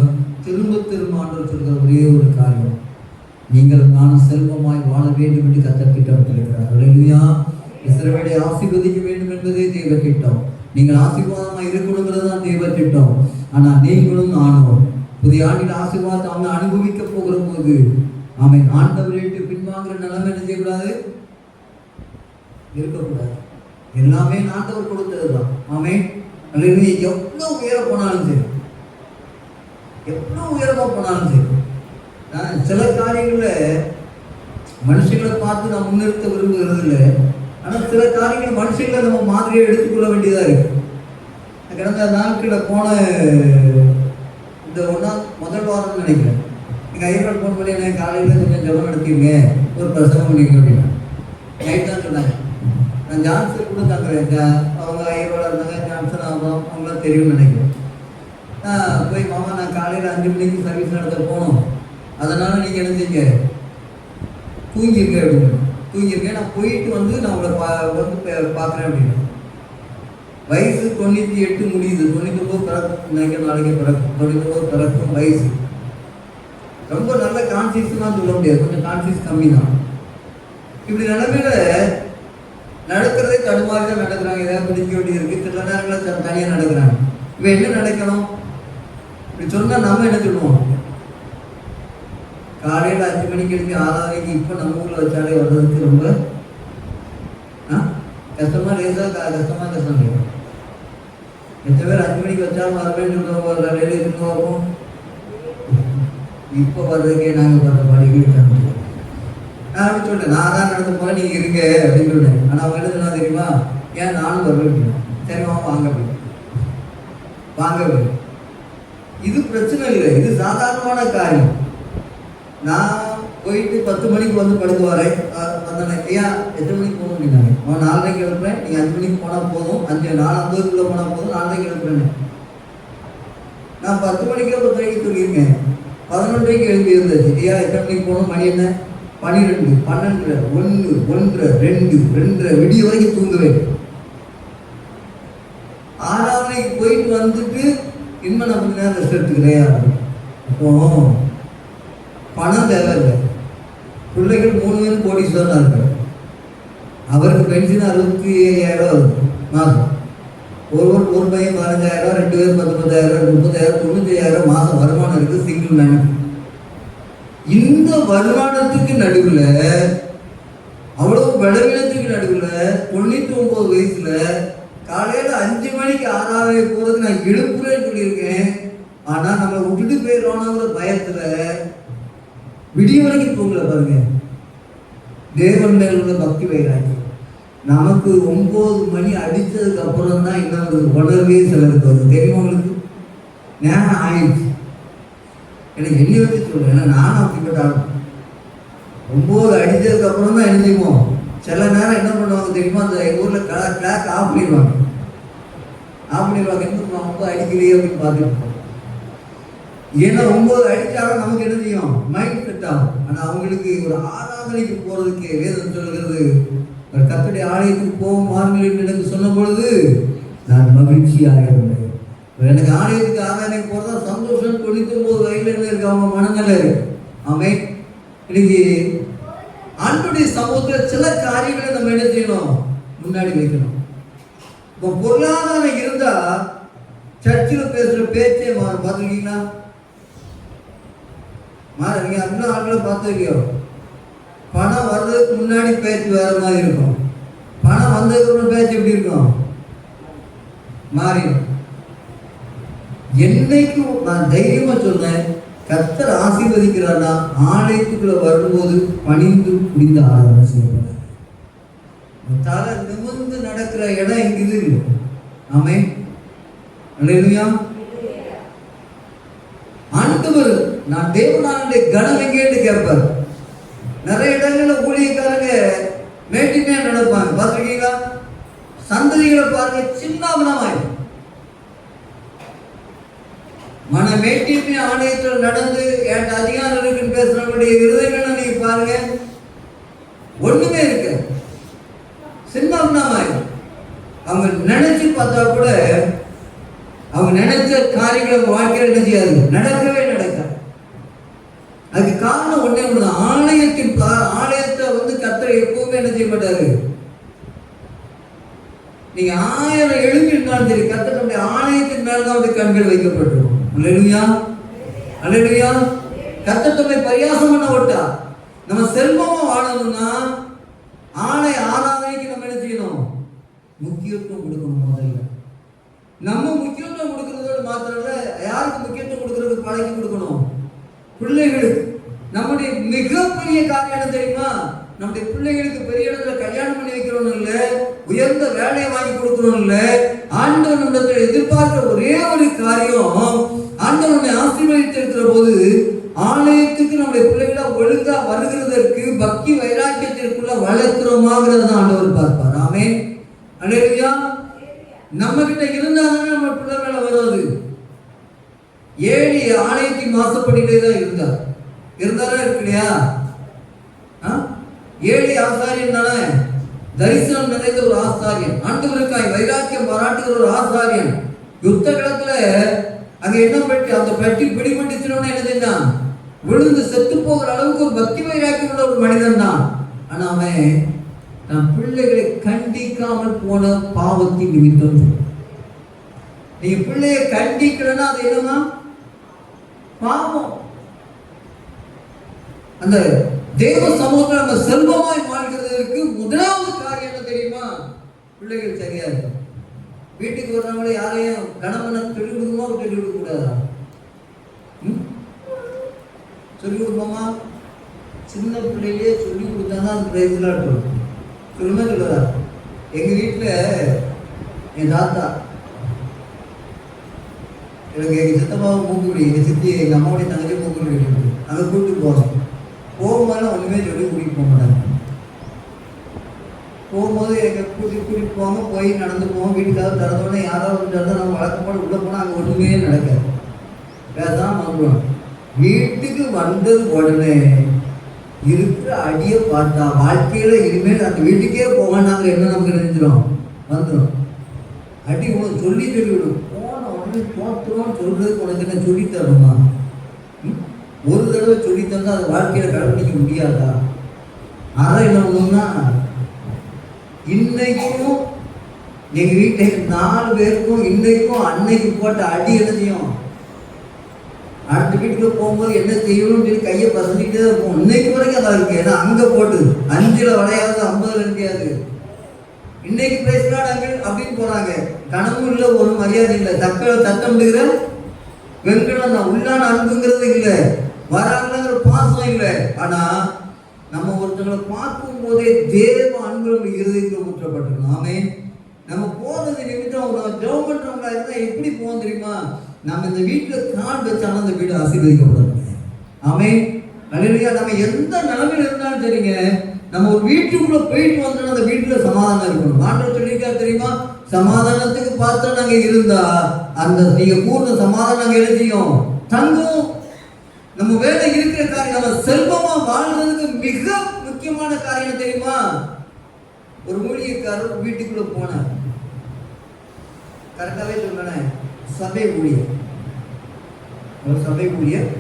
திரும்ப ஆண்டவர் சொல்கிற ஒரே ஒரு காரியம், நீங்கள் நானும் செல்வமாய் வாழ வேண்டும் என்று கர்த்தர் திட்டமிட்டிருக்கிறார். அல்லேலூயா. இஸ்ரவேலை ஆசீர்வதிக்க வேண்டும் என்பதே தேவ திட்டம். நீங்கள் ஆசீர்வாதமாக இருக்கணுங்கிறது தான் தேவ திட்டம். ஆனால் நீங்களும் நானும் புதிய ஆண்டின் ஆசீர்வாதத்தை அவங்க அனுபவிக்க போகிற போது அவன் ஆண்டவரை விட்டு பின்வாங்குற நிலைமை என்ன செய்யக்கூடாது? இருக்கக்கூடாது. எல்லாமே ஆண்டவர் கொடுத்தது தான். அவன் அல்லது எவ்வளோ உயர போனாலும் சரி, எவ்வளோ உயரமா போனாலும் சரி, சில காரியங்களில் மனுஷங்களை பார்த்து நான் முன்னிறுத்த விரும்புகிறது இல்லை. ஆனால் சில காரியங்கள் மனுஷங்களை நம்ம மாதிரியை எடுத்துக்கொள்ள வேண்டியதாக இருக்கு. கடந்த நாட்களில் போன இந்த முதல் வாரம்னு நினைக்கிறேன், எங்கள் ஐயர்கள் ஃபோன் பண்ணி என்ன காலையில் கொஞ்சம் ஜபம் நடத்திடுங்க, ஒரு பிரசவம் பண்ணிக்க அப்படின்னா நைட் தான் சொன்னாங்க. நான் ஜான்சன் கூட தாக்குறேன், அவங்க ஐயரோட இருந்தாங்க, ஜான்சன் அவங்களாம் தெரியும்னு நினைக்கிறேன். போய் மாமா நான் காலையில் 5 மணிக்கு சர்வீஸ் நடத்த போகணும், அதனால் நீங்கள் என்ன செய்யுங்க, தூங்கியிருக்கேன் அப்படின்னு. தூங்கியிருக்கேன், நான் போயிட்டு வந்து நான் உங்களை பார்க்குறேன் அப்படின்னு. வயசு 98 முடியுது, 99 பிறக்கும் நினைக்கிற, நாளைக்கே பிறக்கும், 99 பிறக்கும் வயசு. ரொம்ப நல்ல கான்சியஸ்லாம் சொல்ல முடியாது, கொஞ்சம் கான்சியஸ் கம்மி தான். இப்படி நிலைமையில நடக்கிறதே தடுமாறி தான் நடக்கிறாங்க. ஏதாவது பிடிக்க வேண்டியது இருக்குது, சில நேரங்களில் தனியாக நடக்கிறாங்க. இப்போ என்ன நடக்கணும் இப்படி சொன்னால் நம்ம என்ன சொல்லுவோம்? காலையில் 5 மணிக்கு எழுப்பி 6:30க்கு இப்போ நம்ம ஊரில் வச்சாலே வர்றதுக்கு ரொம்ப கஷ்டமா லேசா கஷ்டமா கஷ்டம் இல்லை. எத்தனை பேர் 5 மணிக்கு வச்சாலும் வரவேன்னு சொல்லுவாங்க, காலையில் இருந்து வருவோம். இப்போ வர்றதுக்கே நாங்கள் பட்ட பாடிக்கு நான் அப்படி சொல்லிட்டேன், நான் தான் நடத்த போகிறேன், நீங்கள் இருங்க அப்படின்னு சொல்லிட்டேன். ஆனால் அவங்க என்ன சொன்னா தெரியுமா? ஏன் நானும் வருவேன். சரி வாங்க வாங்க. இது பிரச்சனை இல்லை, இது சாதாரணமான காரியம். நான் போயிட்டு 10 மணிக்கு வந்து படுத்து வரேன், வந்தேன். ஏன் 8 மணிக்கு போகணும் அப்படின்னாங்க. அவன் 4:30க்கு எழுப்புறேன், நீங்கள் 5 மணிக்கு போனால் போதும், 4:50 போனால் போதும், 4:30க்கு எழுப்புறேன்னு. நான் 10 மணிக்கு 10:30க்கு சொல்லியிருக்கேன், 11:30க்கு எழுப்பி இருந்துச்சு. ஏன் 8 மணிக்கு போகணும்? மணி என்ன? 12, 12, 1, 1, 2, 2 விடிய வரைக்கும் தூங்குவேன். 6ஆம் மணிக்கு போயிட்டு வந்துட்டு இன்னும் நான் கொஞ்ச நேரம் ரெஸ்ட் எடுத்துக்கிறேன். அப்போ பணம் தேவையில்லை. பிள்ளைகள் 3 பேரும் கோடீஸ்வரனாக இருக்காரு. அவருக்கு பென்ஷன் 65,000 வருது மாதம். ஒரு பையன் 15,000, 2 பேர் 19,000, 30,000, 95,000 மாதம் வருமானம் இருக்குது சிங்கிள் மேனுக்கு. இந்த வருமானத்துக்கு நடுவில், அவ்வளவு பலவீனத்துக்கு நடுவில் 99 வயசுல காலையில் 5 மணிக்கு 6:30 போகிறதுக்கு நான் எழுப்புறேன்னு சொல்லியிருக்கேன். ஆனால் நம்ம விட்டுட்டு போயிடறோம்ங்கிற பயத்தில் விடிய வரைக்கும் தூங்கல. பாருங்க, தேவன் மேல் உள்ள பக்தி வைராக்கி. நமக்கு 9 மணி அடித்ததுக்கு அப்புறம் தான் இன்னும் உணர்வே சிலருக்கு வருது. தெரியுமா உங்களுக்கு? நேரம் ஆயிடுச்சு. எனக்கு எண்ணி வச்சு சொல்றேன், ஏன்னா நானும் அப்படிப்பட்ட ஆள். 9 அடித்ததுக்கு அப்புறம் தான் என்ன செய்வோம்? சில நேரம் என்ன பண்ணுவாங்க தெரியுமா? அந்த எங்கள் ஊரில் கிளாக் ஆஃப் பண்ணிடுவாங்க. என்ன பண்ணுவாங்க? 9 அடிக்கலையே அப்படின்னு பார்த்துட்டு ஏன்னா 9 அடிச்சாலும் நமக்கு என்ன செய்யும், மைண்ட் செட் ஆகும். ஆனா அவங்களுக்கு ஒரு ஆராதனைக்கு போறதுக்கு வேதம் சொல்கிறது, ஒரு கர்த்தருடைய ஆலயத்துக்கு போகும் வாருங்கள் எனக்கு சொன்ன பொழுது நான் மகிழ்ச்சியாக இருந்தேன். எனக்கு ஆலயத்துக்கு ஆராதனைக்கு போறதா சந்தோஷம். 99 வயதுல என்ன இருக்கு, அவங்க மனநிலை இருக்கு. ஆமென். இன்னைக்கு ஆண்டவருடைய சமூகத்தில் சில காரியங்களை நம்ம என்ன செய்யணும், முன்னாடி வைக்கணும். இப்போ பொருளாதாரம் இருந்தா சர்ச்சில் பேசுற பேச்சே மாறும். பார்த்துருக்கீங்களா? நீங்க அந்த ஆட்களை பார்த்துருக்கியோ? பணம் வர்றதுக்கு முன்னாடி பேச்சு வேற மாதிரி இருக்கும், பணம் வந்ததுக்கு அப்புறம் பேச்சு எப்படி இருக்கும், மாறிடும். என்னைக்கும் நான் தைரியமா சொல்றேன், கர்த்தர் ஆசீர்வதிக்கிறார்னா ஆலயத்துக்குள்ள வரும்போது பணிந்து புரிந்து ஆராதனை செய்யப்படுறார். தலை நிமிர்ந்து நடக்கிற இடம் எங்க இது? ஆமென். அல்லேலூயா. ஆண்டவர் நான் தேவனானுடைய கனம் எங்கேன்னு கேட்பார். நிறைய இடங்கள்ல ஊழியக்காரங்க மேட்டிமையா நடப்பாங்க. பார்த்துருக்கீங்களா? சந்ததிகளை பாருங்க, சின்னாபனமாயிடும். மன மேட்டிமை ஆலயத்தில் நடந்து என் அதிகாரம் இருக்குன்னு பேசுறவங்களுடைய இருதயங்களை நீங்க பாருங்க, ஒண்ணுமே இருக்கு, சின்னாபனமாயிடும். அவங்க நினைச்சு பார்த்தா கூட அவங்க நினைச்ச காரியங்களை வாழ்க்கையில் என்ன செய்யாது, நடக்கவே நடக்காது. அதுக்கு காரணம் ஒண்ணே ஒண்ணுதான், ஆலயத்தை கர்த்தர் எப்பவுமே என்ன செய்ய மாட்டாரு. நீங்க 1000 எழுப்பி இருந்தாலும் சரி, கர்த்தர் நம்முடைய ஆலயத்தின் மேல்தான் அவருடைய கண்கள் வைக்கப்பட்டிருக்கும். அல்லேலூயா, அல்லேலூயா. கர்த்தர் நம்மை பரியாசம் பண்ண விட்டா. நம்ம செல்வமா வாழணும்னா ஆராதனைக்கு நம்ம என்ன செய்யணும், முக்கியத்துவம் கொடுக்கணும். முதல்ல நம்ம முக்கியத்துவம் கொடுக்கறதோடு மாத்திரம் இல்ல, யாருக்கு முக்கியத்துவம் கொடுக்கறதுக்கு பழகி கொடுக்கணும், பிள்ளைகளுக்கு. நம்முடைய மிகப்பெரிய காரியம் என்ன தெரியுமா, நம்முடைய பிள்ளைகளுக்கு பெரிய இடத்துல கல்யாணம் பண்ணி வைக்கிறோம் இல்ல, உயர்ந்த வேலையை வாங்கி கொடுக்கணும் இல்ல. ஆண்டவர் நம்மிடத்தில் எதிர்பார்க்கிற ஒரே ஒரு காரியம், ஆண்டவர் நம்மை ஆசீர்வதித்திருக்கிற போது ஆலயத்துக்கு நம்முடைய பிள்ளைகளை ஒழுங்கா வருகிறதற்கு பக்தி வைராக்கியத்திற்குள்ள வளர்க்கிறோமாங்கிறத ஆண்டவர் பார்ப்பார். ஆமென். அல்லேலூயா. நம்ம கிட்ட இருந்தாலும் நம்ம பிள்ளை மேல வருவது. ஏழி ஆலயத்தின் வாசப்படியிலே தான் இருந்தாரா இருக்கு இல்லையா? ஏழி ஆசாரியன் தானே, தரிசனம் நிறைந்த ஒரு ஆசாரியன், ஆண்டவருக்காய் வைராக்கியம் பாராட்டுகிற ஒரு ஆசாரியன். யுத்த காலத்துல அங்க என்ன பெட்டி, அந்த பெட்டி பிடிபட்டுச்சுன்னு என்ன செஞ்சான், விழுந்து செத்து போகிற அளவுக்கு ஒரு பக்தி வைராக்கியம் உள்ள ஒரு மனிதன் தான். ஆனா அவன் நம் பிள்ளைகளை கண்டிக்காமல் போன பாவத்தின் நிமித்தம். நீங்க பிள்ளைய கண்டிக்கலன்னா அது என்னமா, பாவம். அந்த தேவ சமூகத்தில் நம்ம செல்வமாய் வாழ்கிறதுக்கு முதலாவது காரியம் என்ன தெரியுமா, பிள்ளைகள் சரியா இருக்கும். வீட்டுக்கு வர்றவங்களே யாரையும் கணவனை சொல்லிக் கொடுக்குமா, சொல்லிக் கொடுக்க கூடாதா? சொல்லிக் கொடுப்போமா? சின்ன பிள்ளையிலேயே சொல்லிக் கொடுத்தாதான் அந்த பிரைஸ்லாம் இருக்கும். சொல்லுமே சொல்லுதா? எங்க வீட்டுல என் தாத்தா, எனக்கு எங்க சித்தப்பாவும் மூக்குடி, எங்க சித்தி எங்க அம்மாவுடைய தங்கச்சி மூக்குடி அங்க கூப்பிட்டு போனோம். போகும்போது ஒண்ணுமே சொல்லி கூட்டிட்டு போக மாட்டாங்க. போகும்போது எங்க கூட்டிட்டு போவாங்க, போய் நடந்து போவோம். வீட்டுக்காவது திறந்தோடனே யாராவது திறந்தா நம்ம வழக்கப்பாடு உள்ள போனா அங்க ஒண்ணுமே நடக்காது, பேசாம வந்துடுவோம். வீட்டுக்கு வந்தது உடனே இருக்கிற அடியை பார்த்தா வாழ்க்கையில இனிமேல் அந்த வீட்டுக்கே போவானாங்க என்ன நமக்கு நினைச்சிடும், வந்துடும். அடி உனக்கு சொல்லி விடும். போன உடனே தோற்றுறோம் சொல்றதுக்கு உனக்கு என்ன சொல்லி தரணுமா? ஒரு தடவை சொல்லி தந்தா அதை வாழ்க்கையில கடைபிடிக்க முடியாதா? அதான் என்ன பண்ணும்னா, இன்னைக்கும் எங்க வீட்டுல 4 பேருக்கும் இன்னைக்கும் அன்னைக்கு போட்ட அடி என்ன செய்யும், அடுத்த வீட்டுக்கு போகும்போது என்ன செய்யணும்னு சொல்லி கையை பசங்கிட்டே தான் போகும். இன்னைக்கு வரைக்கும் அதான் இருக்கு. ஏன்னா அங்க போட்டு 5ல் விளையாது, 50ல் இருக்காது. இன்னைக்கு பேசுறாங்க அப்படின்னு போறாங்க, கனவும் இல்லை, ஒரு மரியாதை இல்லை, சத்தம் விடுகிற வெங்கடம் தான், உள்ளான அன்புங்கிறது இல்லை, வராங்கிற பாசம் இல்லை. ஆனா நம்ம ஒருத்தங்களை பார்க்கும் போதே தேவ அன்பு நம்ம இருதயத்தில் ஊற்றப்பட்டிருக்கணும். ஆமென். நம்ம போறது நிமித்தம் ஜெபம் பண்றவங்களா இருந்தா எப்படி போவோம் தெரியுமா, நம்ம இந்த வீட்டுல கால் வச்சாலும் அந்த வீடு ஆசீர்வதிக்கப்படும். ஆமென். அல்லேலூயா. நம்ம எந்த நிலைமையில இருந்தாலும் சரிங்க, நம்ம ஒரு வீட்டுக்குள்ள போயிட்டு வந்தோம்னா அந்த வீட்டுல சமாதானம் இருக்கணும். ஆண்டவர் சொல்லியிருக்காரு தெரியுமா, சமாதானத்துக்கு பார்த்து நாங்க இருந்தா அந்த நீங்க கூர்ந்த சமாதானம் நாங்க என்ன செய்யும், தங்கம், நம்ம வேலை இருக்கிற காரியம், நம்ம செல்வமா வாழ்றதுக்கு மிக முக்கியமான காரியம் தெரியுமா? ஒரு ஊழியக்காரர் வீட்டுக்குள்ள போனார். கரெக்டாவே சொல்றேன், சபை ஊழியர், ஒரு சபை ஊழியர்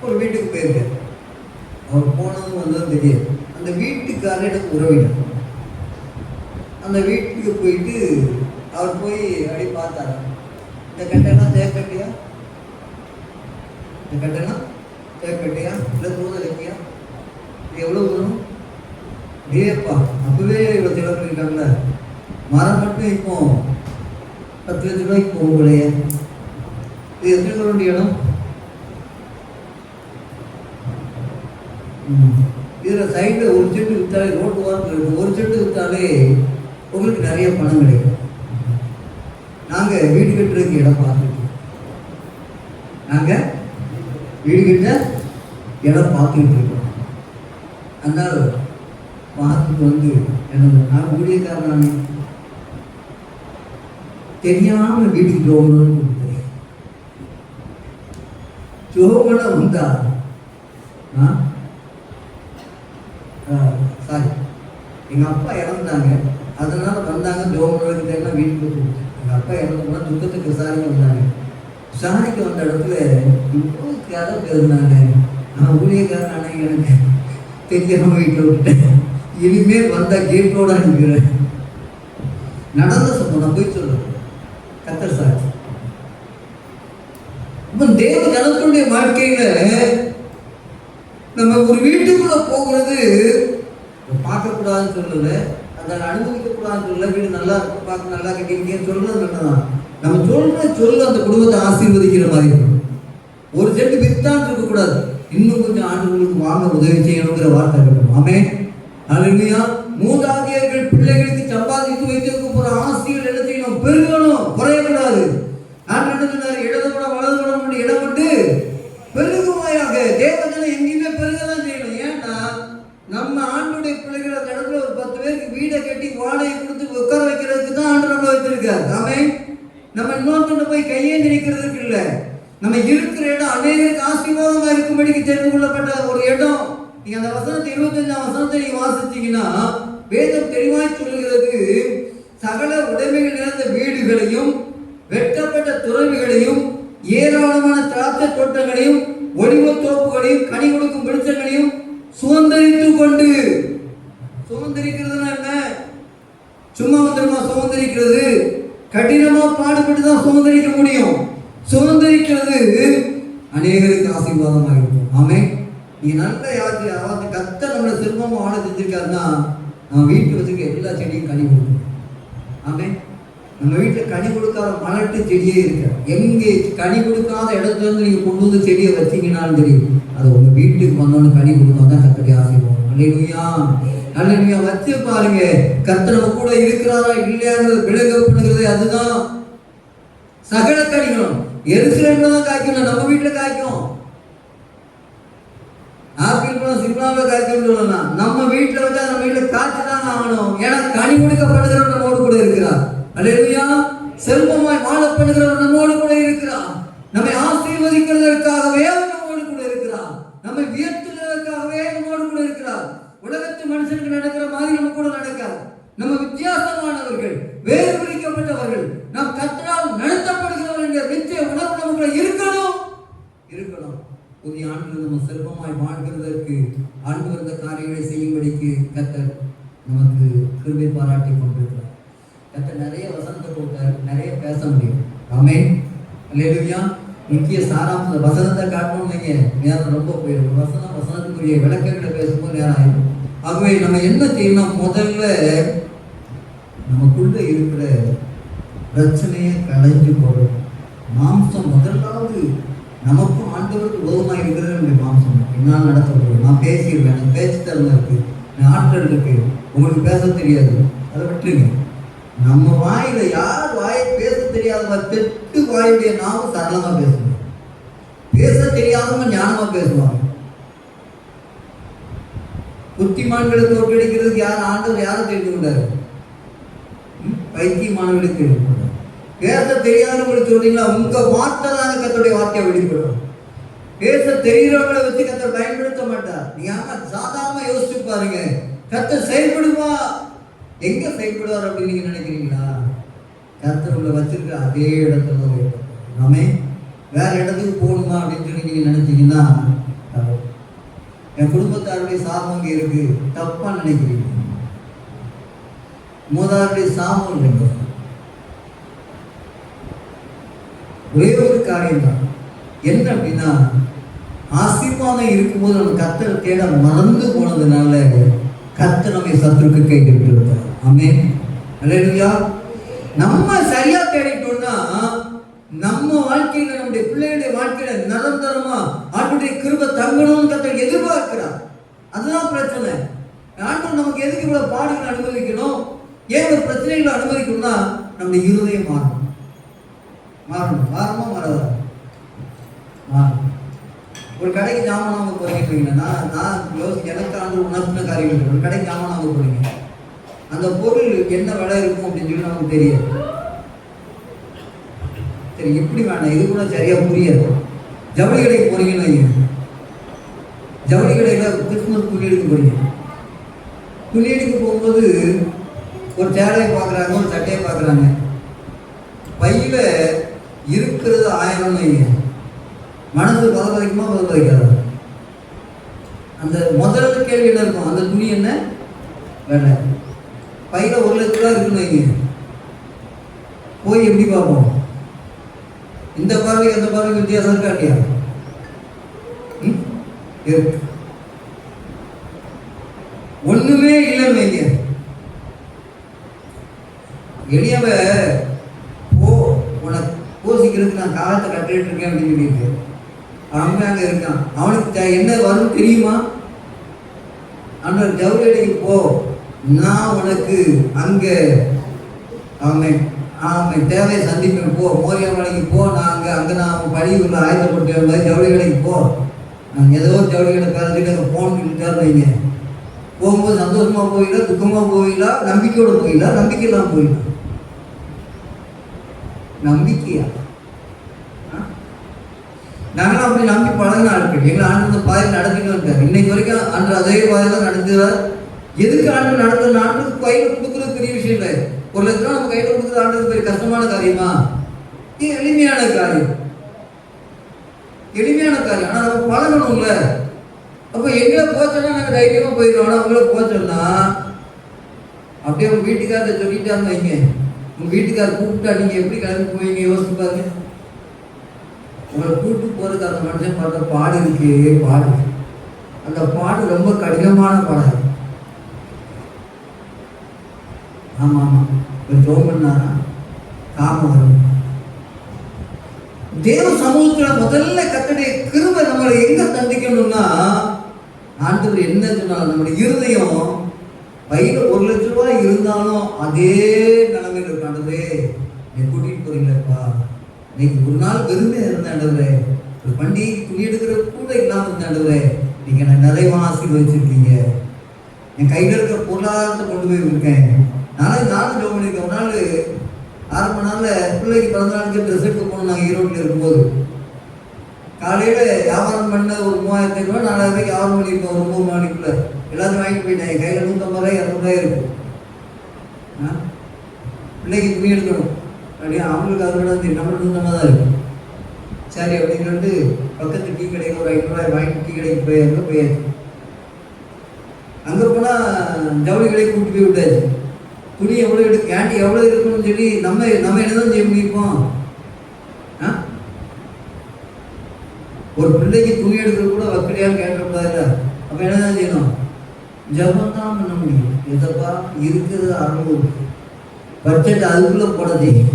ஒரு வீட்டுக்கு போயிருக்கார். அவர் போனதும் வந்ததும் தெரியாது. அந்த வீட்டுக்காரர் உறவினர். அந்த வீட்டுக்கு போயிட்டு அவர் போய் அப்படி பார்த்தாரு. இந்த கட்டெல்லாம் தேக்கட்டியா, இந்த கட்டெல்லாம் தேக்கட்டியா, இல்லை தூரம் வைக்கியா, இது எவ்வளோ தூரம்? ஏப்பா அப்பவே இவ்வளோ செலவு பண்ணியிருக்காங்கள, மரம் மட்டும் இப்போ 10 லட்ச ரூபாய்க்கு போகலையே, இது எத்தனை சொல்ல வேண்டிய இடம்? இதில் சைடில் ஒரு செட்டு விற்றாலே, ரோட்டு வாரத்தில் இருக்கு, ஒரு செட்டு விற்றாலே உங்களுக்கு நிறைய பணம் கிடைக்கும். நாங்கள் வீடு கட்டுறதுக்கு இடம் பார்த்துட்டு, நாங்கள் வீடு கட்ட இடம் பார்த்துக்கிட்டு இருக்கோம். அதனால் பார்த்துட்டு வந்து எனக்கு, நான் ஊழியக்காரனானே தெரியாமல் வீட்டுக்கு ஜோகணும்னு கொடுத்தேன். ஜோகனை வந்தா சாரி, எங்கள் அப்பா இறந்தாங்க, அதனால் வந்தாங்க. ஜோகனுக்கு எல்லாம் வீட்டுக்கு கொடுத்தேன். எங்கள் அப்பா இறந்தோம்னா துக்கத்துக்கு விசாரிக்க வந்தாங்க. விசாரிக்க வந்த இடத்துல இவ்வளோ கதை இருந்தாங்க. நான் ஊழியக்காரனானே எனக்கு தெரியாமல் வீட்டில் விட்டுட்டேன். இனிமேல் வந்தால் கேட்டோட அனுப்பிக்கிறேன். நடந்த சொன்னோம், நான் போய் சொல்லுவேன். கத்தர் சாட்சி. இப்போ தேவ ஜனத்துடைய வாழ்க்கையில நம்ம ஒரு வீட்டுக்குள்ள போகிறது பார்க்கக்கூடாதுன்னு சொல்லல, அதை அனுபவிக்க கூடாதுன்னு சொல்லல. வீடு நல்லா இருக்கும், பார்க்க நல்லா கட்டிருக்கேன்னு சொல்றது நல்லதான். நம்ம சொல்ல அந்த குடும்பத்தை ஆசீர்வதிக்கிற மாதிரி இருக்கும். ஒரு செட்டு வித்தான் இருக்கக்கூடாது, இன்னும் கொஞ்சம் ஆண்டுகளுக்கு வாங்க உதவி செய்யணுங்கிற வார்த்தை இருக்கணும். ஆமென், அல்லேலூயா. மூதாதையர்கள் பிள்ளைகளுக்கு சம்பாதித்து வைத்திருக்க போற ஆசைகள் என்ன செய்யணும்? பெருகணும், குறையக்கூடாது. இடதுபுறம் வலதுபுறம் இடப்பட்டு பெருகுவாயாக. தேவஜனம் எங்கேயுமே பெருகதான் செய்யணும். ஏன்னா நம்ம ஆண்டுடைய பிள்ளைகள் அந்த இடத்துல ஒரு 10 பேருக்கு வீடை கட்டி வாடகை கொடுத்து உட்கார வைக்கிறதுக்கு தான் ஆண்டு நம்ம வைத்திருக்காரு. ஆமென். நம்ம இன்னொருத்தோட போய் கையேந்தி நிற்கிறதுக்கு இல்லை. நம்ம இருக்கிற இடம் அநேகருக்கு ஆசீர்வாதமா இருக்கும்படிக்கு தெரிந்து கொள்ளப்பட்ட ஒரு இடம். நீங்க அந்த வசனத்தை 25ஆம் வசனத்தை நீங்க வாசிச்சீங்கன்னா வேதம் தெளிவாய் சொல்லுகிறது, சகல உடைமைகள் நிறைந்த வீடுகளையும் வெட்டப்பட்ட துறவிகளையும் ஏராளமான திராட்சை தோட்டங்களையும் ஒளிவ தோப்புகளையும் கனி கொடுக்கும் வெளிச்சங்களையும் சுதந்திரித்துக் கொண்டு. சுதந்திரிக்கிறதுனா என்ன? சும்மா வந்துருமா சுதந்திரிக்கிறது? கடினமா பாடுபட்டு தான் சுதந்திரிக்க முடியும். சுதந்திரிக்கிறது அநேகருக்கு ஆசீர்வாதமாக இருக்கும். ஆமே, நீங்க நல்ல யாருக்கு கத்த நம்மளை செல்வமா வாழ செஞ்சிருக்காருன்னா நம்ம வீட்டு வச்சுக்க எல்லா செடியும் கனி கொடுக்கும். ஆமே, நம்ம வீட்டில் கனி கொடுக்காத மலட்டு செடியே இருக்கு. எங்கே கனி கொடுக்காத இடத்துல இருந்து நீங்க கொண்டு வந்து செடியை வச்சீங்கன்னாலும் தெரியும், அது உங்க வீட்டுக்கு வந்தோன்னு கனி கொடுத்தா தான் கத்தடி ஆசீர்வாதம். அல்லேலூயா, அல்லேலூயா. வச்சு பாருங்க, கர்த்தர் நம்ம கூட இருக்கிறாரா இல்லையாங்கிறது விளக்கப்படுகிறது. அதுதான் சகல கனிகளும் எருசலேம்ல தான் காய்க்கும், நம்ம வீட்டுல காய்க்கும். ஆப்பிள் பழம் சிம்லாவில் காய்க்கும் சொல்லலாம், நம்ம வீட்டுல வச்சா நம்ம வீட்டுல காய்ச்சி தான் ஆகணும். ஏன்னா கனி கொடுக்கப்படுகிறவர் நம்மோடு கூட இருக்கிறார். அல்லேலூயா. செல்வமாய் வாழப்படுகிறவர் நம்மோடு கூட இருக்கிறார். நம்மை ஆசீர்வதிக்கிறதற்காகவே நம்மோடு கூட இருக்கிறார். நம்மை உயர்த்துவதற்காகவே நம்மோடு கூட இருக்கிறார். உலகத்து மனுஷனுக்கு நடக்கிற மாதிரி நம்ம கூட நடக்காது. நம்ம வித்தியாசமானவர்கள், வேறு பிரிக்கப்பட்டவர்கள், நாம் கர்த்தரால் நடத்தப்படுகிறவர்கள் என்ற நிச்சய உணர்வு நமக்குள்ள இருக்கணும். புதிய ஆண்டு நம்ம செல்வமாய் வாழ்கிறதற்கு ஆண்டு வந்த காரியங்களை செய்யும்படிக்கு கர்த்தர் நமக்கு கிருபை பாராட்டி கொண்டிருக்கிறார். கர்த்தர் நிறைய வசனத்தை கொடுத்தார், நிறைய பேச முடியும். ஆமென், அல்லேலூயா. முக்கிய சாராம்ச வசனத்தை காட்டணும். நீங்க நேரம் ரொம்ப போயிடும். வசனத்துக்குரிய விளக்கங்களை பேசும்போது நேரம் ஆயிடும். ஆகவே நம்ம என்ன செய்யணும்? முதல்ல நமக்குள்ள இருக்கிற பிரச்சனையை களைஞ்சு போடணும். மாம்சம் முதலாவது நமக்கும் ஆண்டவருக்கு விரோதமாக இருக்கிறது நம்முடைய மாம்சம். என்னால் நடத்தப்படுது, நான் பேசிடுவேன், எனக்கு பேச்சு திறமை இருக்கு, நான் ஆற்றல் இருக்கு, உங்களுக்கு பேச தெரியாது, அதை விட்டுருங்க. நம்ம வாயில யார் வாயை பேச தெரியாதவங்க தெட்டு வாயுடைய நாம சரளமா பேசுவோம். பேச தெரியாதவங்க ஞானமா பேசுவாங்க. புத்திமான்களை தோற்கடிக்கிறதுக்கு யார் ஆண்டவர் யாரை தெரிந்து கொண்டாரு? பைத்தியமானவர்களை தெரிந்து கொண்டார். பேச தெரியாதவங்களுக்கு சொல்றீங்களா, உங்க வார்த்தை தாங்க கர்த்தருடைய வார்த்தையை வெளிப்படும். பேச தெரிகிறவங்களை வச்சு கர்த்தர் பயன்படுத்த மாட்டார். நீங்க சாதாரணமா யோசிச்சு பாருங்க, கர்த்தர் செயல்படுவா, எங்க செயல்படுவார் அப்படின்னு நீங்க நினைக்கிறீங்களா? கர்த்தர் உங்களை வச்சிருக்க அதே இடத்துல தான். நாமே வேற இடத்துக்கு போகணுமா அப்படின்னு சொல்லி நீங்க நினைச்சீங்கன்னா, என் குடும்பத்தாருடைய சாபம் அங்கே இருக்கு, தப்பா நினைக்கிறீங்க. மூதாருடைய சாபம் இல்லைங்க, ஒரே ஒரு காரியம் தான். என்ன அப்படின்னா, ஆசீர்வாதம் இருக்கும்போது நம்ம கர்த்தரை தேட மறந்து போனதுனால கர்த்தர் நம்மை சத்துருக்கு கை கட்டி விட்டார். ஆமென், அல்லேலூயா. நம்ம சரியா தேடிட்டோம்னா நம்ம வாழ்க்கையில, நம்முடைய பிள்ளைகளுடைய வாழ்க்கையில நிரந்தரமா ஆண்டவருடைய கிருபை தங்கணும்னு கர்த்தர் எதிர்பார்க்கிறார். அதுதான் பிரச்சனை. ஆண்டவர் நமக்கு எதுக்கு இவ்வளவு பாடுகளை அனுமதிக்கணும், ஏன் ஒரு பிரச்சனைகளை அனுமதிக்கணும்னா நம்முடைய இருதயம் மாறணும். மாறணுமா மாறாதா? மாறணும். ஒரு கடைக்கு ஜாமான் வாங்க போறீங்கன்னா, நான் எனக்கு ஆண்டு உணர்த்தின காரியங்கள், ஒரு கடைக்கு ஜாமான் வாங்க போறீங்க, அந்த பொருள் என்ன விலை இருக்கும் அப்படின்னு சொல்லி நமக்கு தெரியாது. சரி, எப்படி வேண்டாம், இது கூட சரியா புரியாது. ஜவுளி கடைக்கு போறீங்கன்னு, ஜவுளி கடையில கிறிஸ்துமஸ் துணி எடுக்க போறீங்க. துணி எடுக்க போகும்போது ஒரு சேலையை பார்க்குறாங்க, ஒரு சட்டையை பார்க்குறாங்க. பையில இருக்கிறது 1000 மனசு பதப்பதைக்குமா பதப்பதைக்காதா? அந்த முதல்ல கேள்வி என்ன இருக்கும், அந்த துணி என்ன வேலை, பையில 1 லட்ச ரூபா இருக்குன்னு போய் எப்படி பார்ப்போம்? இந்த பார்வைக்கு அந்த பார்வைக்கு வித்தியாசம் இருக்கா இல்லையா? இருக்கு. ஒண்ணுமே இல்லைன்னு வைங்க, எளியவ போ, உனக்கு போசிக்கிறதுக்கு நான் காலத்தை கட்டிட்டு இருக்கேன் அப்படின்னு சொல்லிட்டு அவன் அங்க இருக்கான். அவனுக்கு என்ன வரும் தெரியுமா? அந்த ஜவுளிக்கு போ, நான் உனக்கு அங்க அவன் தேவையை சந்திப்பேன், போ மோரியா மலைக்கு போ, நான் அங்கே நான் பழிவுள்ள ஆயத்தப்பட்டு மாதிரி ஜவுளி கடைக்கு போ. நாங்கள் ஏதோ ஒரு ஜவுளி கடை பேரத்துக்கு அங்கே போகணுன்னு வைங்க. போகும்போது சந்தோஷமா போயிடல, துக்கமா போயிடல, நம்பிக்கையோட போயிடல, நம்பிக்கை இல்லாமல் போயிடலாம். நம்பிக்கையா? நாங்களும் அப்படி நம்பி பழகின ஆட்கள். எங்களை ஆண்டு பாதையில் நடத்திட்டு வந்தார். இன்னைக்கு வரைக்கும் ஆண்டு அதே பாதையில நடந்துவார். எதுக்கு ஆண்டு நடந்த ஆண்டுக்கு கையில் கொடுக்குறது பெரிய விஷயம் இல்லை. 1 லட்சம் நம்ம கையில் கொடுக்குறது ஆண்டுக்கு பெரிய கஷ்டமான காரியமா? இது எளிமையான காரியம், எளிமையான காரியம். ஆனால் நம்ம பழகணும்ல. அப்போ எங்கே போச்சோன்னா நாங்கள் தைரியமா போயிடுவோம். ஆனால் அவங்கள போச்சோம்னா அப்படியே உங்க வீட்டுக்காரரை சொல்லிட்டான்னு வைங்க, உங்க வீட்டுக்காரர் கூப்பிட்டா நீங்க எப்படி கிளம்பி போவீங்க? யோசிச்சு பாருங்க. உங்களை கூப்பிட்டு போறதுக்கு அந்த மனுஷன் பார்த்த பாடு இருக்கு, பாடு. அந்த பாடு ரொம்ப கடினமான பாடம். ஆமா ஆமா, ஒரு ஜோம் பண்ணாரா காமம் வரும். தேவ சமூகத்துல முதல்ல கர்த்தருடைய கிருபை நம்மளை எங்க சந்திக்கணும்னா, ஆண்டவர் என்ன சொன்னாலும் நம்முடைய இருதயம் பையில 1 லட்ச ரூபாய் இருந்தாலும் அதே நிலைமையில் இருக்காண்டது. நீ கூட்டிட்டு போறீங்களப்பா, இன்னைக்கு ஒரு நாள் வெறுமையா இருந்தாண்டவரே, ஒரு பண்டிகைக்கு துணி எடுக்கிற கூட இல்லாமல் இருந்தாண்டவரே, நீங்க என்ன நிறைவா ஆசீர்வதிச்சிருக்கீங்க. என் கையில் இருக்கிற பொருளாதாரத்தை கொண்டு போய் இருக்கேன். நானும் ஜோம் பண்ணியிருக்கேன். ஒரு நாள் 6 மணி நேரத்தில் பிள்ளைக்கு பிறந்த நாளுக்கு ட்ரெஸ் எடுக்க போனோம். நாங்கள் ஈரோட்டில் இருக்கும்போது காலையில் வியாபாரம் பண்ண ஒரு 3500 ரூபா 4000 ரூபாய்க்கு வியாபாரம் பண்ணியிருக்கோம். ஒரு 3 மணிக்குள்ள எல்லாத்தையும் வாங்கிட்டு போயிட்டேன். என் கையில் 150 ரூபாய் 200 ரூபாய் இருக்கு. பிள்ளைக்கு துணி எடுக்கணும் அப்படியே, அவங்களுக்கு அதோட நம்மளுக்கு 150 தான் இருக்கு. சரி அப்படின்னு சொல்லிட்டு பக்கத்து டீ கடைக்கு ஒரு 500 ரூபாய் வாங்கிட்டு டீ கடைக்கு போயாச்சு. அங்கே போனால் ஜவுளி கடைக்கு கூப்பிட்டு போய் விட்டாச்சு. துணி எவ்வளோ எடுக்க, கேண்டி எவ்வளோ இருக்கணும்னு சொல்லி நம்ம என்னதான் செய்ய முடியும்? ஒரு பிள்ளைக்கு துணி எடுக்கிறது கூட வக்கடியான்னு கேட்கக்கூடாதுல்ல. அப்போ என்னதான் செய்யணும்? ஜபம் தான் பண்ண முடியும். எதப்பா இருக்கிறது 600 பட்ஜெட் அதுக்குள்ள போட செய்யும்.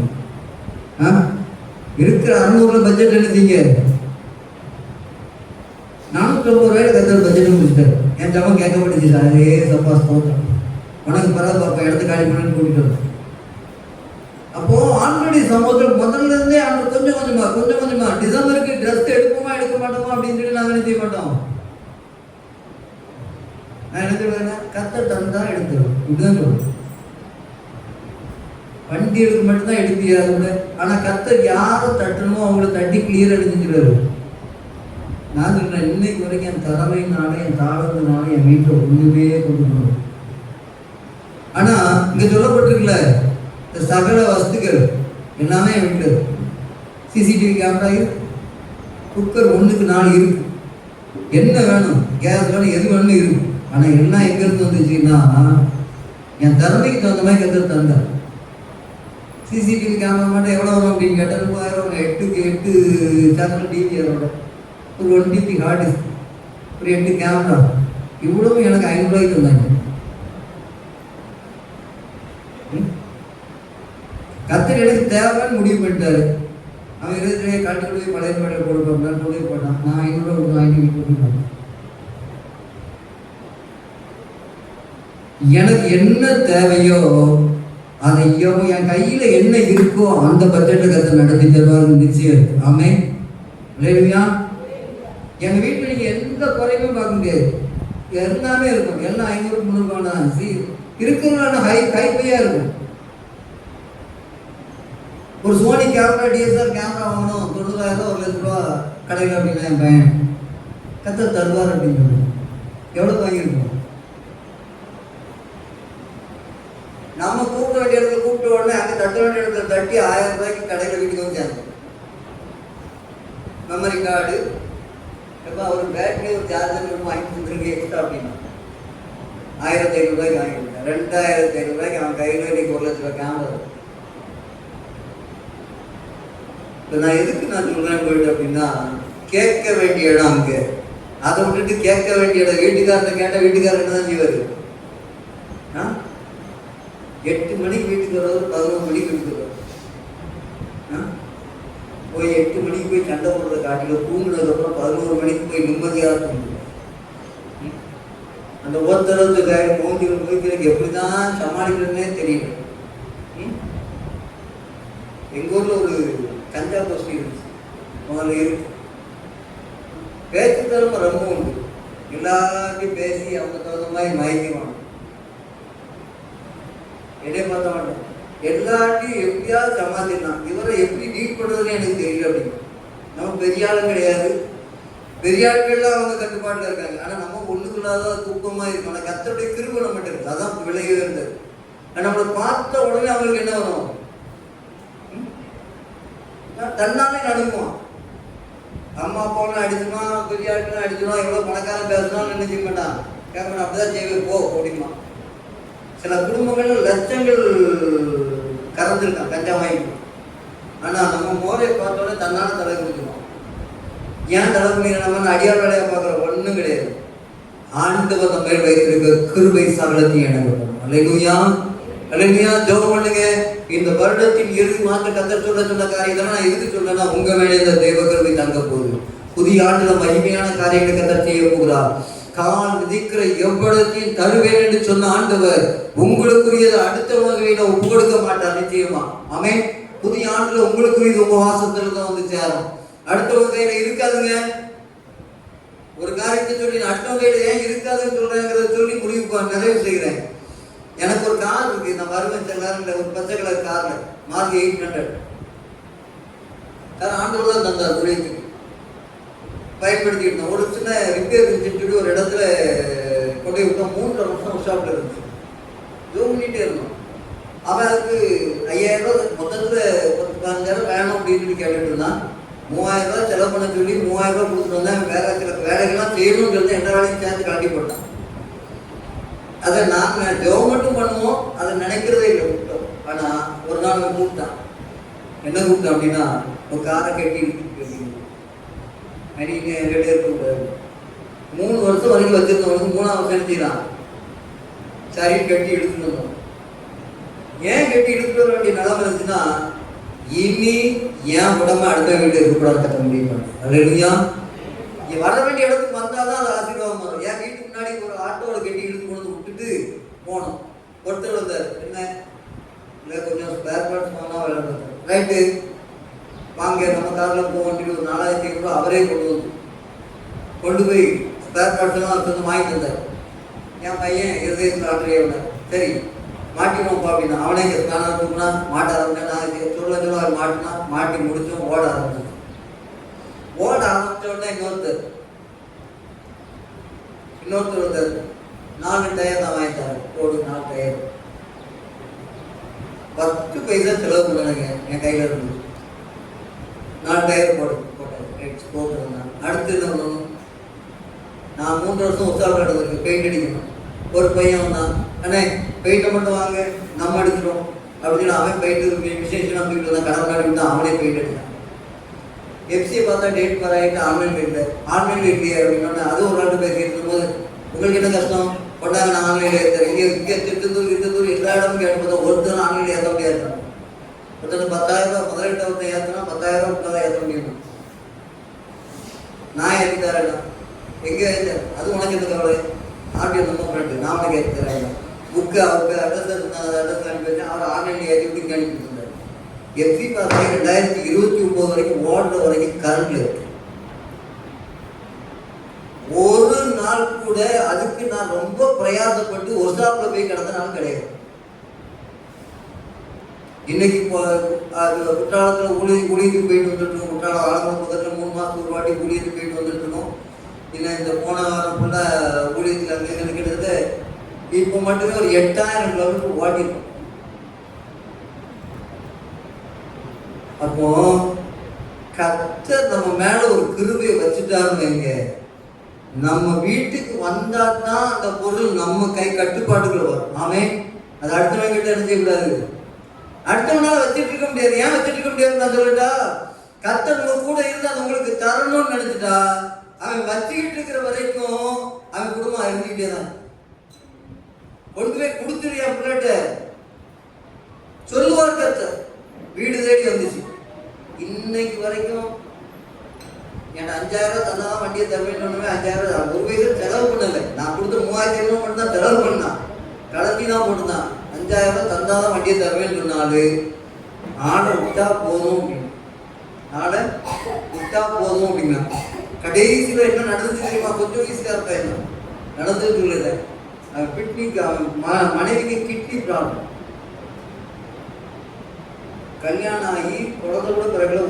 இருக்கிற 600 பட்ஜெட் எழுதிங்க. 450 ரூபாயில கத்தர் பட்ஜெட் முடிச்சிட்டாரு. என் ஜபம் கேட்கப்பட்டுச்சு. அதே சப்பா ஸ்தோத்திரம், உனக்கு பரவாயில்ல பாப்பா, இடத்த காலி பண்ணு கூட்டிட்டு வரும். அப்போ ஆண்களுடைய சமூகத்தில் முதல்ல இருந்தே அவங்க கொஞ்சம் கொஞ்சமா டிசம்பருக்கு ட்ரெஸ் எடுப்போமா எடுக்க மாட்டோமா அப்படின்னு சொல்லி நாங்கள் என்ன செய்ய மாட்டோம். நான் எடுத்துருவேன், கத்த தந்தா எடுத்துருவேன். இப்படிதான் சொல்லுவேன். வண்டி ஆசிரியர்களுக்கு மட்டும்தான் எடுப்பியாரு. ஆனா கர்த்தர் யாரை தட்டணுமோ அவங்கள தட்டி கிளியர் அடிஞ்சுக்கிறாரு. நான் சொல்றேன், இன்னைக்கு வரைக்கும் என் திறமையினால என் தாளத்தினால என் வீட்டில் ஒண்ணுமே கொண்டு போகணும். ஆனா இங்க சொல்லப்பட்டிருக்கல, இந்த சகல வஸ்துக்கள் எல்லாமே என் வீட்டில் இருக்கு. சிசிடிவி கேமரா இருக்கு, குக்கர் 1க்கு 4 இருக்கு, என்ன வேணும் கேஸ் வேணும் எது வேணும் இருக்கு. ஆனா எல்லாம் எங்க இருந்து வந்துச்சுன்னா என் திறமைக்கு தகுந்த மாதிரி கற்று தந்தார். சிசிடிவி கேமரா மட்டும் எவ்வளோ வரும் அப்படின்னு கேட்டால் 3000. 8 சேனல் டிவி, அதோட ஒரு 1 GB ஹார்ட் டிஸ்க், ஒரு 8 கேமரா, இவ்வளவு எனக்கு 500 ரூபாய்க்கு தந்தாங்க. கத்தர் எனக்கு தேவைன்னு முடிவு பண்ணிட்டாரு. அவன் இருக்கிற கட்டு போய் பழைய பாட்டில் போட்டு போய் போட்டான். நான் 500 ரூபா கொடுத்து வாங்கி போட்டுருக்கேன். எனக்கு என்ன தேவையோ அதை என் கையில என்ன இருக்கோ அந்த பட்ஜெட்டை கத்தை நடத்தி தருவாரு நிச்சயம். ஆமென். அல்லேலூயா. எங்க வீட்டுல நீங்க எந்த குறையுமே பார்க்க முடியாது, எல்லாமே இருக்கும். எல்லாம் 500 300 இருக்கிறவங்க ஹைஃபையா இருக்கும். ஒரு சோனி கேமரா டிஎஸ்ஆர் கேமரா வாங்கணும் 90,000 1 லட்ச ரூபா கடையில் அப்படின்னா என் பையன் கத்த தருவார் அப்படின்னு சொல்லி எவ்வளவு வாங்கியிருக்கோம். நம்ம கூப்பிட வேண்டிய இடத்துல கூப்பிட்ட உடனே அங்கே தட்ட வேண்டிய இடத்துல தட்டி 1000 ரூபாய்க்கு கடையில் வீட்டுக்கு வந்து சேர்ந்தோம். மெமரி கார்டு எப்போ ஒரு பேட்டரி ஒரு சார்ஜர் வாங்கி கொடுத்துருக்கு எக்ஸ்ட்ரா அப்படின்னா 1500 ரூபாய்க்கு வாங்கி கொடுத்தேன். 2500 ரூபாய்க்கு அவன் கையில் இன்னைக்கு 1 லட்ச ரூபாய் கேமரா. இப்போ நான் எதுக்கு நான் சொல்றேன் போயிட்டு அப்படின்னா, கேட்க வேண்டிய இடம் அங்கே, அதை விட்டுட்டு கேட்க வேண்டிய இடம் வீட்டுக்காரனை கேட்டால் வீட்டுக்காரன் என்ன தான் செய்வார்? 8 மணிக்கு வீட்டுக்கு வர்றது 11 மணிக்கு வீட்டுக்கு வரும். போய் 8 மணிக்கு போய் சண்டை போடுறத காட்டில தூங்குனதுக்கப்புறம் 11 மணிக்கு போய் நிம்மதியாக தூங்குவோம். அந்த ஒருத்தரத்து காய் மோதி போய்க்கிறதுக்கு எப்படி தான் சமாளிக்கிறதுனே தெரியல. எங்கள் ஊரில் ஒரு கஞ்சா கோஷ்டி இருந்துச்சு, முதல்ல இருக்கு. பேச்சு திறமை ரொம்ப உண்டு, எல்லாத்தையும் பேசி அவங்க தகுந்த மாதிரி மயக்குவாங்க. என்னைய பார்த்த மாட்டோம், எல்லாத்தையும் எப்படியாவது சமாளிக்கலாம். இவரை எப்படி டீல் பண்ணுறதுன்னு எனக்கு தெரியல அப்படின்னு. நம்ம பெரிய ஆளும் கிடையாது, பெரிய ஆட்கள்லாம் அவங்க கட்டுப்பாட்டில் இருக்காங்க. ஆனால் நம்ம ஒன்றுக்குள்ளாத தூக்கமாக இருக்கும். ஆனால் கர்த்தருடைய கிருபை நம்மகிட்ட இருக்கு, அதான் விளையவே இருந்தது. நம்மளை பார்த்த உடனே அவங்களுக்கு என்ன வரும்? தன்னாலே நடுங்குவான். அம்மா அப்பாவெல்லாம் அடிச்சுமா, பெரிய ஆட்கள்லாம் அடிச்சுமா, எவ்வளோ பணக்காரன் பேசணும்னு என்ன செய்ய மாட்டான், கேட்க மாட்டான். அப்படிதான் செய்வேன் போ அப்படிமா. சில குடும்பங்கள் லட்சங்கள் கறந்துருக்கான் கஞ்சா வாங்கிக்கும். ஆனால் நம்ம மோரையை பார்த்தோன்னே தன்னால தலை கொடுத்துருவோம். ஏன் தலை பண்ணிக்கிறோம்? அடியார் வேலையை பார்க்குற ஒன்றும் கிடையாது. ஆண்டவர் நம்ம மேல் வைத்திருக்க கிருபை சகலத்தையும் இணங்கப்படும். அல்லேலூயா, அல்லேலூயா. ஜெபம் பண்ணுங்க. இந்த வருடத்தின் இறுதி மாதம் கர்த்தர் சொன்ன காரியத்தை நான் எதுக்கு சொன்னா, உங்க மேலே இந்த தெய்வ கிருபை தங்க போகுது. புதிய ஆண்டுல மகிமையான காரியங்களை கர்த்தர் செய்ய போகிறார். கால் விதிக்கிற எவ்வளத்தையும் தருவேன் என்று சொன்ன ஆண்டவர் உங்களுக்குரியதை அடுத்த வகையில ஒப்பு கொடுக்க மாட்டார் நிச்சயமா. ஆமென். புதிய ஆண்டுல உங்களுக்குரியது உங்க வாசத்துல தான் வந்து சேரும். அடுத்த வகையில இருக்காதுங்க. ஒரு காரியத்தை சொல்லி அடுத்த வகையில ஏன் இருக்காதுன்னு சொல்றேங்கிறத சொல்லி முடிவு நிறைவு செய்கிறேன். எனக்கு ஒரு கார் இருக்கு, நான் வருவேன் சில நேரம் ஒரு பச்சை கலர் கார்ல மார்க் 800 ஆண்டவர் தான் தந்தார் தொழிலுக்கு பயன்படுத்திட்டு இருந்தோம். ஒரு சின்ன ரிப்பேர் இருந்துச்சு, ஒரு இடத்துல கொண்டு போய் விட்டோம். 3 வருஷம் ஒர்க் ஷாப்ல இருந்துச்சு. ஜூம் பண்ணிட்டே இருந்தோம். அவன் அதுக்கு 5000 ரூபாய் மொத்தத்தில் 15,000 வேணும் அப்படின்னு கேட்டுட்டு இருந்தான். 3000 ரூபாய் செலவு பண்ண சொல்லி 3000 ரூபாய் கொடுத்துட்டு வந்தேன். வேற சில வேலைகள்லாம் செய்யணும்னு சொல்லி என்ன வேலையும் சேர்த்து கலட்டி போட்டான். அதை நாங்கள் ஜெபம் மட்டும் பண்ணுவோம், அதை நினைக்கிறதே இல்லை விட்டோம். ஆனால் ஒரு நாள் கூப்பிட்டான். என்ன கூப்பிட்டான் அப்படின்னா, ஒரு காரை கட்டி அன்னைக்கு என்கிட்ட இருக்கக்கூடாது. 3 வருஷம் வரைக்கும் வச்சிருந்தவனுக்கு 3ஆவது வருஷம் எடுத்துக்கிறான். சரி கட்டி எடுத்துட்டு வந்தோம். ஏன் கட்டி எடுத்துட்டு வர வேண்டிய நிலைமை இருந்துச்சுன்னா, இனி ஏன் உடம்பு அடுத்த வீடு இருக்கக்கூடாது கட்ட முடியும். அல்லேலூயா. வர வேண்டிய இடத்துக்கு வந்தாதான் அது ஆசீர்வாதம் வரும். என் வீட்டுக்கு முன்னாடி ஒரு ஆட்டோட கட்டி எடுத்து கொண்டு விட்டுட்டு போனோம். ஒருத்தர் வந்தார், என்ன இல்லை கொஞ்சம் ஸ்பேர் பார்ட்ஸ் வாங்கினா விளையாடுறது. ரைட்டு வாங்க நம்ம காரில் போக வேண்டிய ஒரு 4500 ரூபா அவரே கொண்டு போய் ஸ்பேர் பார்ட்ஸ் எல்லாம் கொஞ்சம் வாங்கி தந்தார். என் பையன் இருதயத்தில் ஆட்டையே வந்தார். சரி மாட்டினோம்ப்பா அப்படின்னா அவனே காணாம தூக்குனா மாட்ட ஆரம்பிச்சேன். நான் சொல்ல அவன் மாட்டினா மாட்டி முடிச்சோம், ஓட ஆரம்பிச்சேன். ஓட ஆரம்பிச்ச உடனே இன்னொருத்தர் வந்தார். 4 டயர் தான் வாங்கிட்டாரு. ரோடு 4 டயர், 10 பைசா செலவு பண்ணாங்க. என் கையில இருந்து 4 டயர் போட்டுருந்தேன். அடுத்து என்ன பண்ணணும், நான் 3 வருஷம் உற்சாகம் எடுத்துருக்கு பெயிண்ட் அடிக்கணும். ஒரு பையன் வந்தான், அண்ணே பெயிண்டை மட்டும் வாங்க நம்ம அடிச்சிடும் அப்படின்னு அவன் பெயிண்ட் விசேஷம் நம்பிக்கிட்டு இருந்தான். கடவுள் நாடி அவனே பெயிண்ட் அடிச்சான். எஃப்சியை பார்த்தா டேட் வராயிட்டு ஆன்லைன் இல்லையே அப்படின்னா அது ஒரு 2 பேர் இருக்கும்போது உங்களுக்கு என்ன கஷ்டம் கொண்டாங்க, நான் ஆன்லைனில் ஏற்றுறேன். இங்கே திருத்தூர் எல்லா இடமும் கேட்போம். ஒருத்தர் ஆன்லைனில் ஏற்ற முடியாது. ஒருத்தர் 10,000 முதலீட்டை ஒருத்தர் ஏற்றினா 10,000 தான் ஏற்ற முடியும். நான் ஏற்றி தரேன், எங்கே ஏற்றேன் அது உனக்கு எந்த கவலை, ஆர்டிஓ நம்ம ஃப்ரெண்டு நான் உனக்கு ஏற்றி தரேன். புக்கு அவருக்கு அட்ரஸ் அனுப்பி வச்சேன். அவர் ஆன்லைனில் ஏற்றி விட்டு அனுப்பிட்டு இருந்தார். எஃப்சி பார்த்தா 2029 வரைக்கும் ஓடுற வரைக்கும் கரண்ட்ல இருக்கு. ஒரு நாள் கூட அதுக்கு நான் ரொம்ப பிரயாசப்பட்டு ஒரு ஸ்டாப்ல போய் கிடந்தனாலும் கிடையாது. இன்னைக்கு குற்றாலத்தில் ஊழியத்துக்கு போயிட்டு வந்துட்டு இருக்கோம். குற்றாலம் ஆரம்பம் முதல்ல 3 மாதத்துக்கு ஒரு வாட்டி ஊழியத்துக்கு போயிட்டு வந்துட்டு இருக்கோம். இல்லை இந்த போன வாரம் ஃபுல்லாக ஊழியத்துக்கு அங்கே கிட்டத்தட்ட இப்போ மட்டுமே ஒரு 8,000 கிலோமீட்டர் ஓட்டிருக்கோம். அப்போ கர்த்தர் நம்ம மேல ஒரு கிருபையை வச்சுட்டாருன்னு வைங்க, நம்ம வீட்டுக்கு வந்தா தான் அந்த பொருள் நம்ம கை கட்டுப்பாட்டுக்குள்ள வரும். ஆமே, அது அடுத்தவங்க கிட்ட என்ன செய்யக்கூடாது, அடுத்தவனால வச்சுட்டு இருக்க முடியாது. ஏன் வச்சுட்டு இருக்க முடியாதுன்னு நான் சொல்லிட்டா, கர்த்தர் உங்க கூட இருந்து அது உங்களுக்கு தரணும்னு நினைச்சிட்டா அவன் வச்சுக்கிட்டு இருக்கிற வரைக்கும் அவன் குடும்பம் இருந்துகிட்டே தான். கொண்டு போய் கொடுத்துருயா பிள்ளைட்ட சொல்லுவார் கர்த்தர். வீடு தேடி வந்துச்சு. இன்னைக்கு வரைக்கும் என் 5,000 தந்தான் வண்டியை தருவேன்னு 5,000 ஒரு வயசு செலவு பண்ணலை. நான் கொடுத்த 3,000 மட்டும் தான் செலவு பண்ணான், கலத்தி தான் போட்டுதான். 5,000 தந்தாதான் வண்டியை தருவேன்னு சொன்னாலு ஆடை விட்டா போதும் அப்படின்னு, ஆடை விட்டா போதும் அப்படின்னா கடைசியில் என்ன நடந்துச்சு தெரியுமா? கொஞ்சம் வயசுல இருப்பா என்ன நடந்துட்டு இல்லை. அவன் கிட்னிக்கு அவன் மனைவிக்கு கிட்னி ப்ராப்ளம். கல்யாணம் ஆகி குழந்தை கூட பிறகுல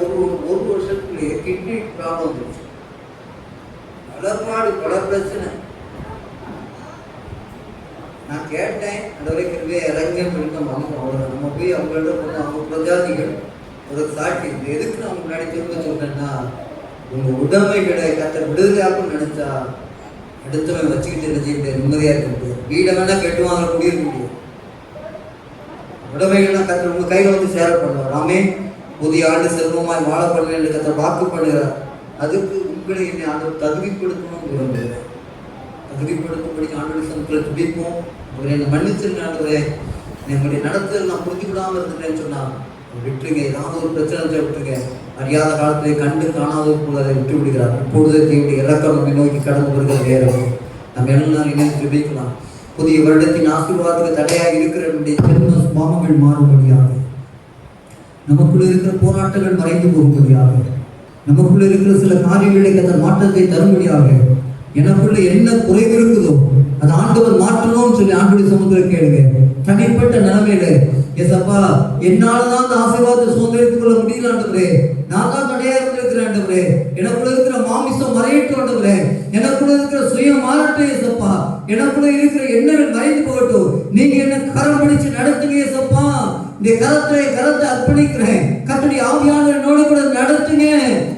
ஒரு வருஷத்துக்குள்ளேயே கிட்னி ப்ராப்ளம் வந்துருச்சு. பல பிரச்சனை. நான் கேட்டேன், அந்த வரைக்கும் இறங்கன்னு சொல்லி நம்ம நம்ம போய் அவங்கள்ட்ட போனோம். அவங்க பிரஜாதிகள் ஒரு சாட்சி எதுக்கு நான் முன்னாடி திரும்ப சொல்றேன்னா, உங்க உடைமைகளை கத்த விடுதலையாக்குன்னு நினைச்சா அடுத்தவன் வச்சுக்கிட்டு என்ன செய்ய முடியாது, நிம்மதியா இருக்க முடியாது. வீடை வேணா கட்டுவாங்க, குடியிருக்க முடியாது. உடைமைகள்லாம் கத்த உங்க கையில வந்து சேர பண்ணுவார். ஆமே, புதிய ஆண்டு செல்வமாய் வாழ பண்ண என்று கத்த வாக்கு பண்ணுகிறார். அதுக்கு உங்களை என்னை ஆண்டவர் தகுதிப்படுத்தணும் விரும்புகிறேன். தகுதிப்படுத்தும்படி ஆண்டோட சமத்துல துடிப்போம். அவர் என்னை மன்னிச்சிருங்க ஆண்டவரே, என்னுடைய நடத்துதல் நான் புரிஞ்சு விடாமல் இருந்துட்டேன்னு சொன்னா விட்டுருங்க. ஏதாவது ஒரு பிரச்சனை விட்டுருங்க. அறியாத காலத்திலே கண்டு காணாத போல அதை விட்டு விடுகிறார். இப்பொழுது தேவைய இலக்கம் நம்மை நோக்கி கடந்து வருகிற நேரம் நம்ம எல்லாம் இணைந்து ஜெபிக்கலாம். புதிய வருடத்தின் ஆசீர்வாதத்துக்கு தடையாக இருக்கிற நம்முடைய ஜென்ம சுபாவங்கள் மாறும்படியாக, நமக்குள்ள இருக்கிற போராட்டங்கள் மறைந்து போகும்படியாக, நமக்குள்ள இருக்கிற சில காரியங்களுக்கு அந்த மாற்றத்தை தரும்படியாக, எனக்குள்ள என்ன குறைவு இருக்குதோ அது ஆண்டவர் மாற்றணும்னு சொல்லி ஆண்டுடைய சமுதிர கேளுங்க. தனிப்பட்ட நிலைமையில ஏசப்பா என்னாலதான் அந்த ஆசீர்வாதத்தை சுதந்திரித்துக் கொள்ள முடியல ஆண்டவரே, நான் தான் தடையா இருந்திருக்கிறேன் ஆண்டவரே, எனக்குள்ள இருக்கிற மாமிசம் மறையட்டும் ஆண்டவரே, எனக்குள்ள இருக்கிற சுய மாறட்டும் ஏசப்பா, எனக்குள்ள இருக்கிற எண்ணங்கள் மறைந்து போகட்டும். நீங்க என்ன கரம் பிடிச்சு நடத்துங்க ஏசப்பா. இந்த கரத்தை அர்ப்பணிக்கிறேன். கர்த்தருடைய ஆவியானவர் என்னோடு கூட நடத்துங்க.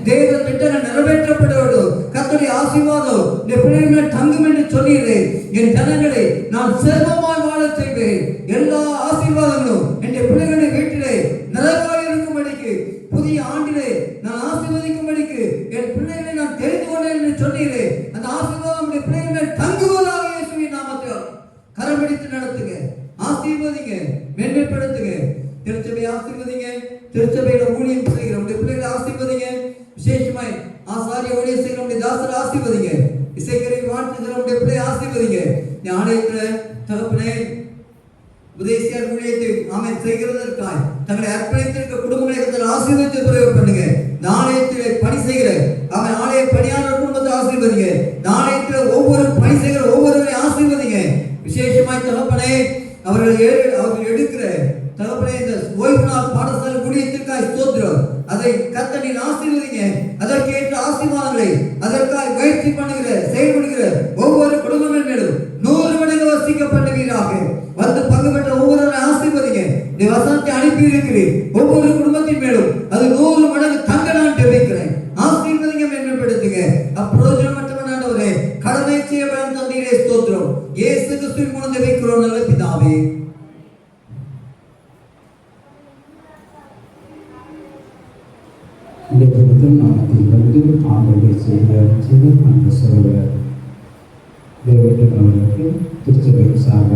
தேவ திட்டங்கள் நிறைவேற்றப்பட வேண்டும். கர்த்தருடைய ஆசீர்வாதம் இந்த பிள்ளைகள் தங்கும் என்று சொல்லிடுறேன். என் ஜனங்களை நான் செல்வமாய் வாழ செய்வேன். எல்லா ஆசீர்வாதங்களும் என் பிள்ளைகளுடைய வீட்டிலே நிறைவாய் இருக்கும்படிக்கு, புதிய ஆண்டிலே நான் ஆசீர்வதிக்கும்படிக்கு என் பிள்ளைகளை நான் தெரிந்து கொண்டேன் என்று சொல்லிடுறேன். அந்த ஆசீர்வாதம் என் பிள்ளைகள் தங்குவதாக இயேசுவின் நாமத்தில் கரம் பிடித்து நடத்துங்க. ஆசீர்வதிங்க, மேன்மைப்படுத்துங்க. திருச்சபை ஆசீர்வதிங்க. திருச்சபையில ஊழியம் செய்கிற உடைய பிள்ளைகளை ஆசீர்வதிங்க. விசேஷமாய் ஆசாரிய ஊழியம் செய்கிற உடைய தாசரை ஆசீர்வதிங்க. இசைக்கரை வாழ்த்துகிற உடைய பிள்ளை ஆசீர்வதிங்க. ஆலயத்துல தகப்பனே உபதேசியார் ஊழியத்தை செய்கிறதற்காய் தங்களை அர்ப்பணித்திருக்க குடும்பங்களை ஆசீர்வதித்து பிரயோகம் பண்ணுங்க. ஆலயத்திலே பணி செய்கிற ஆலய பணியாளர் குடும்பத்தை ஆசீர்வதிங்க. ஆலயத்தில் ஒவ்வொரு பணி செய்கிற ஒவ்வொருவரையும் ஆசீர்வதிங்க. விசேஷமாய் தகப்பனே அவர்கள் ஜெபிக்கிறேன். ஆசீர்வதிங்க, மேன்மைப்படுத்துங்க. அப்பிரயோஜனமற்றவன் ஆண்டவரே, கடமை செய்ய பலன் தந்தீரே, ஸ்தோத்திரம். இயேசு கிறிஸ்துவின் மூலம் ஜெபிக்கிறோம் நல்ல பிதாவே. முதல் நாமத்தில் வந்து ஆண்டவரை செய்கிறார் அந்த சகோதரர் தேவட்டன் அவர்களுக்கு திருச்சபை சார்பாக